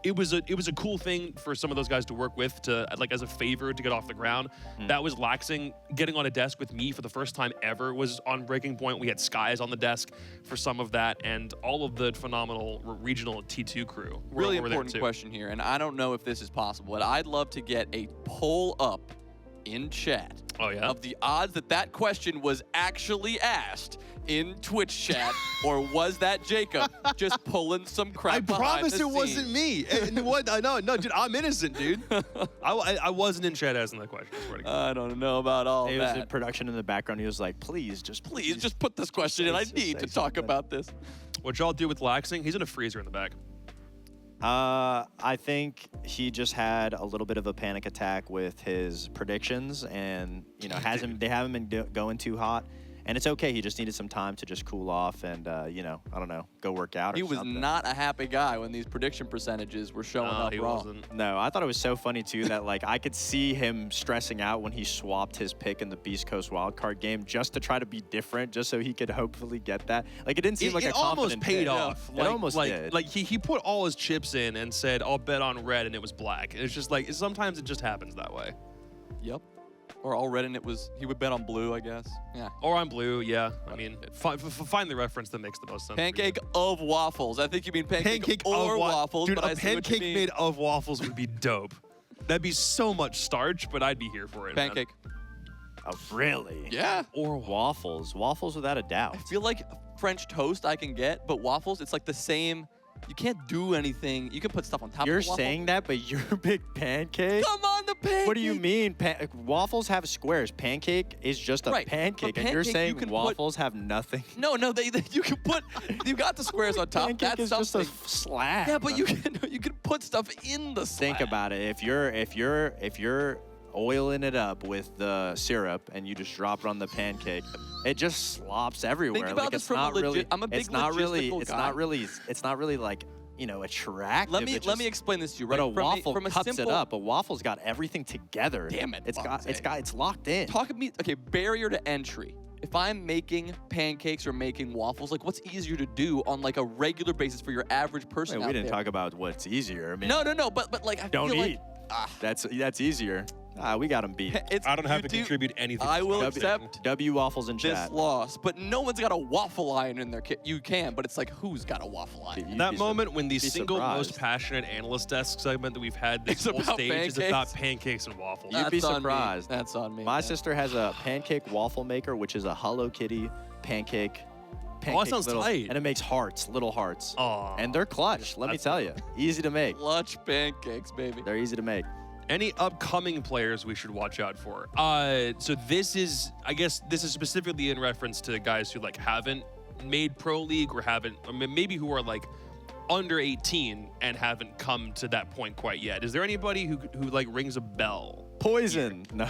S1: It was a cool thing for some of those guys to work with to like as a favor to get off the ground. That was Laxing. Getting on a desk with me for the first time ever was on Breaking Point. We had Skies on the desk for some of that, and all of the phenomenal regional T2 crew.
S3: Really
S1: were
S3: important question here, and I don't know if this is possible, but I'd love to get a poll up in chat of the odds that question was actually asked in Twitch chat, or was that Jacob just pulling some crap?
S1: I
S3: behind
S1: promise
S3: the
S1: it wasn't me. What? No, dude, I'm innocent, dude. I wasn't in chat asking that question. I swear to God.
S3: I don't know about all
S2: It
S3: that.
S2: was in production in the background. He was like, please just
S3: put this question in. I
S2: Please
S3: need
S2: say
S3: to talk
S2: something.
S3: about this.
S1: What y'all do with Laxing? He's in a freezer in the back.
S2: I think he just had a little bit of a panic attack with his predictions, and they haven't been going too hot. And it's okay. He just needed some time to just cool off and, I don't know, go work out or
S3: He was
S2: something.
S3: not a happy guy when these prediction percentages were showing up
S1: he
S3: wrong.
S1: wasn't.
S2: No, I thought it was so funny, too, that, like, I could see him stressing out when he swapped his pick in the Beast Coast wildcard game just to try to be different, just so he could hopefully get that. Like, it didn't seem like a
S1: almost
S2: confident
S1: paid
S2: pick.
S1: off.
S2: It almost did.
S1: Like he put all his chips in and said, "I'll bet on red," and it was black. And it's just like sometimes it just happens that way.
S3: Yep. Or all red and he would bet on blue, I guess. Yeah.
S1: Or on blue, yeah. I mean, find the reference that makes the most sense.
S3: Pancake of waffles. I think you mean pancake or waffles.
S1: Dude,
S3: but
S1: a
S3: I see what you
S1: pancake
S3: mean.
S1: made of waffles would be dope. That'd be so much starch, but I'd be here for it.
S3: Pancake.
S2: Oh, really?
S3: Yeah.
S2: Or waffles. Waffles without a doubt.
S3: I feel like French toast I can get, but waffles, it's like the same You can't do anything. You can put stuff on top
S2: You're
S3: of the waffle.
S2: saying that, but you're a big pancake?
S3: Come on, the pancake.
S2: What do you mean? Waffles have squares. Pancake is just a
S3: Right.
S2: pancake,
S3: For
S2: and you're
S3: pancake, you
S2: saying
S3: can put-
S2: waffles have nothing?
S3: No, you can put, you got the squares on top.
S2: Pancake
S3: That's
S2: is just
S3: something.
S2: a slab.
S3: Yeah, but you can put stuff in the slab.
S2: Think about it. If you're oiling it up with the syrup and you just drop it on the pancake, it just slops everywhere.
S3: Think about
S2: like
S3: this
S2: it's
S3: from a
S2: not
S3: legit-
S2: really.
S3: I'm a big
S2: it's not really.
S3: logistical
S2: It's
S3: guy.
S2: not really. It's not really like attractive.
S3: Let me
S2: It
S3: let me
S2: just-
S3: explain this to you.
S2: But
S3: Right,
S2: a waffle
S3: from a
S2: cups
S3: simple,
S2: it up. A waffle's got everything together.
S3: Damn it,
S2: It's locked in.
S3: Talk to me. Okay, barrier to entry. If I'm making pancakes or making waffles, like what's easier to do on like a regular basis for your average person?
S2: Wait,
S3: out
S2: we didn't
S3: there?
S2: talk about what's easier. I mean,
S3: No, but like I
S2: don't
S3: feel
S2: eat.
S3: like
S2: That's easier. We got them beat.
S3: it's.
S1: I don't have
S3: you
S1: to contribute anything.
S3: I
S1: to
S3: will
S1: this
S3: accept
S2: W waffles in
S3: this
S2: chat.
S3: loss, but no one's got a waffle iron in their kit. You can, but it's like who's got a waffle iron?
S2: You'd
S1: That
S2: be
S1: moment when the
S2: be
S1: single most
S2: surprised.
S1: passionate analyst desk segment that we've had this
S3: It's
S1: whole
S3: about
S1: stage is
S3: pancakes?
S1: about pancakes and waffles.
S2: You'd be
S3: That's on me.
S2: surprised.
S3: That's on me.
S2: My
S3: man.
S2: sister has a pancake waffle maker, which is a Hello Kitty pancake.
S1: sounds
S2: little,
S1: tight.
S2: And it makes hearts, little hearts.
S1: Aw,
S2: And they're clutch, let me
S1: that's
S2: tell you. Easy to make.
S3: Clutch pancakes, baby.
S2: They're easy to make.
S1: Any upcoming players we should watch out for? So this is, I guess, this is specifically in reference to guys who like haven't made pro league or haven't, I mean, maybe who are like under 18 and haven't come to that point quite yet. Is there anybody who like rings a bell?
S2: Poison. No.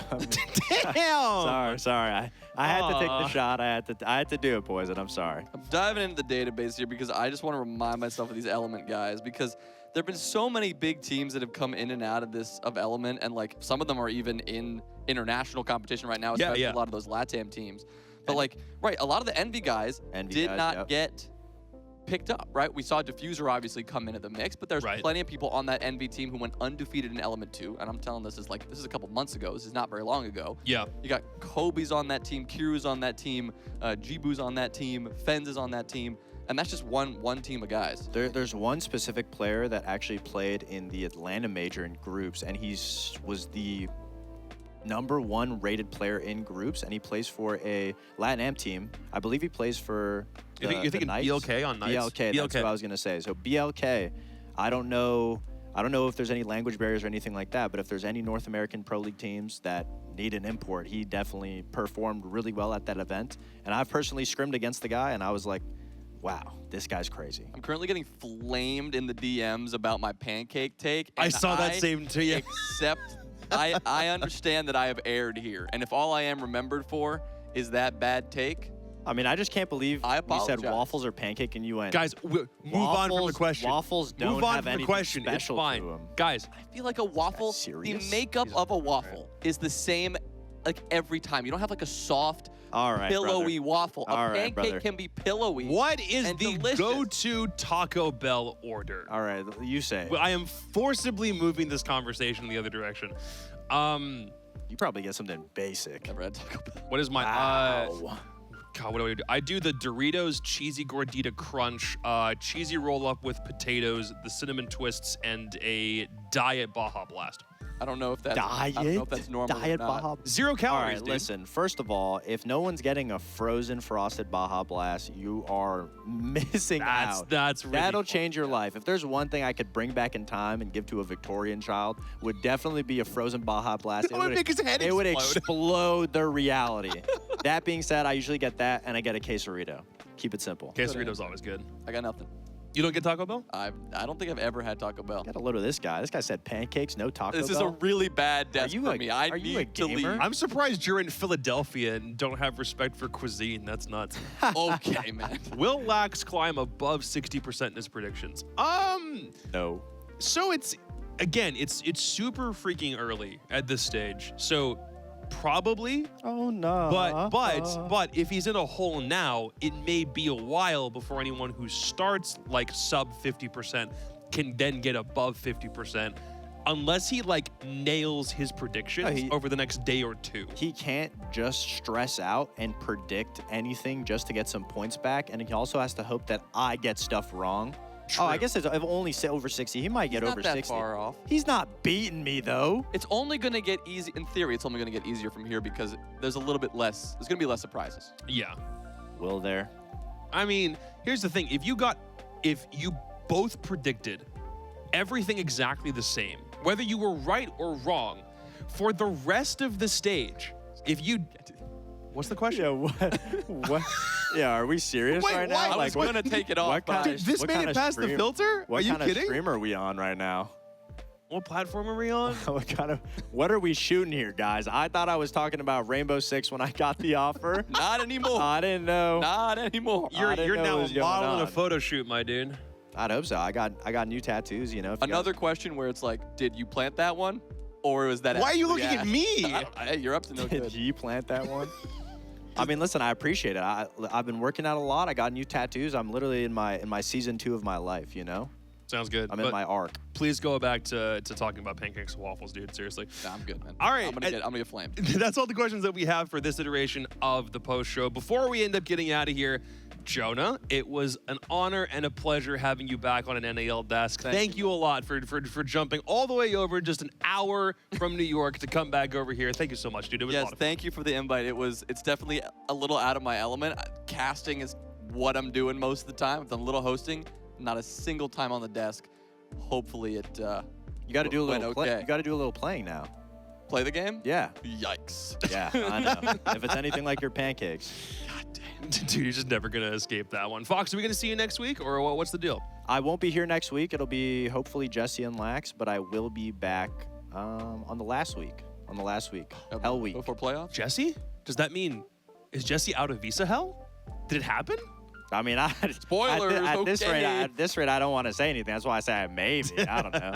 S1: Damn.
S2: Sorry. I had to take the
S1: Aw.
S2: shot. I had to do it, Poison. I'm sorry.
S3: I'm diving into the database here because I just want to remind myself of these Element guys because there have been so many big teams that have come in and out of Element, and like some of them are even in international competition right now, especially
S1: yeah.
S3: a lot of those LATAM teams. But like, right, a lot of the Envy guys did
S2: guys,
S3: not
S2: yep.
S3: get picked up, right? We saw Diffuser obviously come into the mix, but there's
S1: Right.
S3: plenty of people on that Envy team who went undefeated in Element 2, and I'm telling this is a couple months ago. This is not very long ago.
S1: Yeah.
S3: You got Kobe's on that team, Kiru's on that team, Jibu's on that team, Fens is on that team, and that's just one team of guys.
S2: There's one specific player that actually played in the Atlanta Major in groups, and was the #1 rated player in groups, and he plays for a LatAm team. I believe he plays for
S1: You're thinking
S2: Knights.
S1: BLK on Knights?
S2: BLK, that's what I was gonna say. So BLK, I don't know if there's any language barriers or anything like that, but if there's any North American Pro League teams that need an import, he definitely performed really well at that event. And I've personally scrimmed against the guy, and I was like, wow, this guy's crazy.
S3: I'm currently getting flamed in the DMs about my pancake take.
S1: I
S3: and
S1: saw that same to you.
S3: Except I understand that I have erred here, and if all I am remembered for is that bad take,
S2: I mean, I just can't believe
S3: I
S2: you said
S3: apologize.
S2: waffles or pancake, and you went,
S1: Guys, move on from the question.
S2: Waffles don't
S1: Move on
S2: have
S1: from the
S2: anything
S1: question. It's
S2: special
S1: fine.
S2: to them.
S1: Guys,
S3: I feel like a waffle, the
S2: serious?
S3: makeup of a waffle is the same like every time. You don't have like a soft,
S2: All right,
S3: pillowy
S2: brother.
S3: waffle. A
S2: All right,
S3: pancake
S2: brother.
S3: can be pillowy.
S1: what is
S3: and
S1: the
S3: delicious.
S1: go-to Taco Bell order?
S2: All right, you say.
S1: Well, I am forcibly moving this conversation in the other direction.
S2: You probably get something basic.
S3: Never had Taco Bell.
S1: What is my
S2: Wow.
S1: God, what do I do? I do the Doritos cheesy gordita crunch, cheesy roll up with potatoes, the cinnamon twists, and a diet Baja Blast.
S3: I don't know if that's
S2: Diet?
S3: I don't know if that's normal.
S2: Diet
S3: or not.
S2: Baja.
S1: 0
S2: All
S1: calories,
S2: right,
S1: dude.
S2: listen. First of all, if no one's getting a frozen frosted Baja Blast, you are missing out.
S1: That's really
S2: That'll
S1: fun.
S2: change your life. If there's one thing I could bring back in time and give to a Victorian child, would definitely be a frozen Baja Blast.
S1: That would make his head
S2: It would
S1: explode.
S2: explode their reality. That being said, I usually get that, and I get a quesarito. Keep it simple.
S1: Quesarito's always good.
S3: I got nothing.
S1: You don't get Taco Bell?
S3: I don't think I've ever had Taco Bell.
S2: Get a load of this guy. This guy said pancakes, no Taco
S3: This is
S2: Bell.
S3: a really bad death
S2: you
S3: for
S2: a-
S3: me. I
S2: are you a
S3: need to leave.
S2: gamer?
S1: I'm surprised you're in Philadelphia and don't have respect for cuisine. That's nuts.
S3: Okay, man.
S1: Will Lax climb above 60% in his predictions?
S2: No.
S1: So it's super freaking early at this stage. So probably,
S2: Oh no.
S1: but if he's in a hole now, it may be a while before anyone who starts like sub 50% can then get above 50%. Unless he like nails his predictions over the next day or two.
S2: He can't just stress out and predict anything just to get some points back, and he also has to hope that I get stuff wrong. Oh, I
S1: True.
S2: guess I've only said over 60. He might get
S3: He's
S2: over
S3: not that
S2: 60.
S3: far off.
S2: He's not beating me though.
S3: It's only going to get easy. In theory, it's only going to get easier from here because there's a little bit less. There's going to be less surprises.
S1: Yeah.
S2: Will there?
S1: I mean, here's the thing. If you both predicted everything exactly the same, whether you were right or wrong, for the rest of the stage, if you... What's the question?
S2: Yeah, what? Yeah, are we serious
S1: Wait,
S2: right now?
S1: why?
S3: I was going to take it off.
S2: what kind
S3: but
S2: of-
S1: Dude, this
S2: what
S1: made
S2: kind
S1: it
S2: of
S1: past the
S2: stream-
S1: filter?
S2: What
S1: Are you
S2: kind
S1: kidding?
S2: of stream are we on right now?
S1: What platform are we on?
S2: What are we shooting here, guys? I thought I was talking about Rainbow Six when I got the offer.
S3: Not anymore.
S2: I didn't know.
S3: Not anymore.
S2: I didn't
S1: You're
S2: know
S1: now
S2: what
S1: a
S2: was going
S1: model in a
S2: on.
S1: photo shoot, my dude.
S2: I'd hope so. I got new tattoos, you know. if you guys-
S3: Another question where it's like, did you plant that one? Or was that
S1: Why are you
S3: actually
S1: looking at
S3: Ash?
S1: me?
S3: Hey, you're up to no
S2: Did
S3: good.
S2: you plant that one? I mean, listen, I appreciate it. I've been working out a lot. I got new tattoos. I'm literally in my season 2 of my life, you know?
S1: Sounds good.
S2: I'm
S1: but
S2: in my arc.
S1: please go back to talking about pancakes and waffles, dude. Seriously.
S3: Nah, I'm good, man.
S1: All right,
S3: I'm gonna get flamed.
S1: That's all the questions that we have for this iteration of the post show. Before we end up getting out of here, Jonah, it was an honor and a pleasure having you back on an NAL desk. Thank you a lot for jumping all the way over just an hour from New York to come back over here. Thank you so much, dude. It was a
S3: Yes,
S1: lot of fun.
S3: thank you for the invite. It's definitely a little out of my element. Casting is what I'm doing most of the time. I've done a little hosting, not a single time on the desk. Hopefully it
S2: You got to do a
S3: went
S2: little play.
S3: okay.
S2: You got to do a little playing now.
S3: Play the game?
S2: Yeah.
S3: Yikes.
S2: Yeah, I know. If it's anything like your pancakes.
S3: God damn.
S1: Dude, you're just never going to escape that one. Fox, are we going to see you next week, or what's the deal?
S2: I won't be here next week. It'll be hopefully Jesse and Lax, but I will be back on the last week. Hell week.
S3: Before playoffs?
S1: Jesse? Does that mean, is Jesse out of visa hell? Did it happen?
S2: I mean,
S3: Spoilers,
S2: at this rate,
S3: okay.
S2: at this rate, I don't want to say anything. That's why I say maybe. I don't know.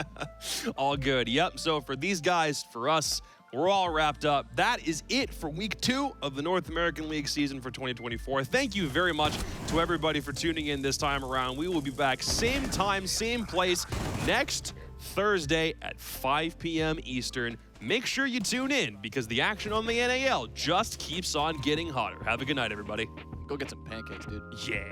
S1: All good. Yep. So for these guys, for us, we're all wrapped up. That is it for week 2 of the North American League season for 2024. Thank you very much to everybody for tuning in this time around. We will be back same time, same place next Thursday at 5 p.m. Eastern. Make sure you tune in because the action on the NAL just keeps on getting hotter. Have a good night, everybody.
S3: Go get some pancakes, dude.
S1: Yeah.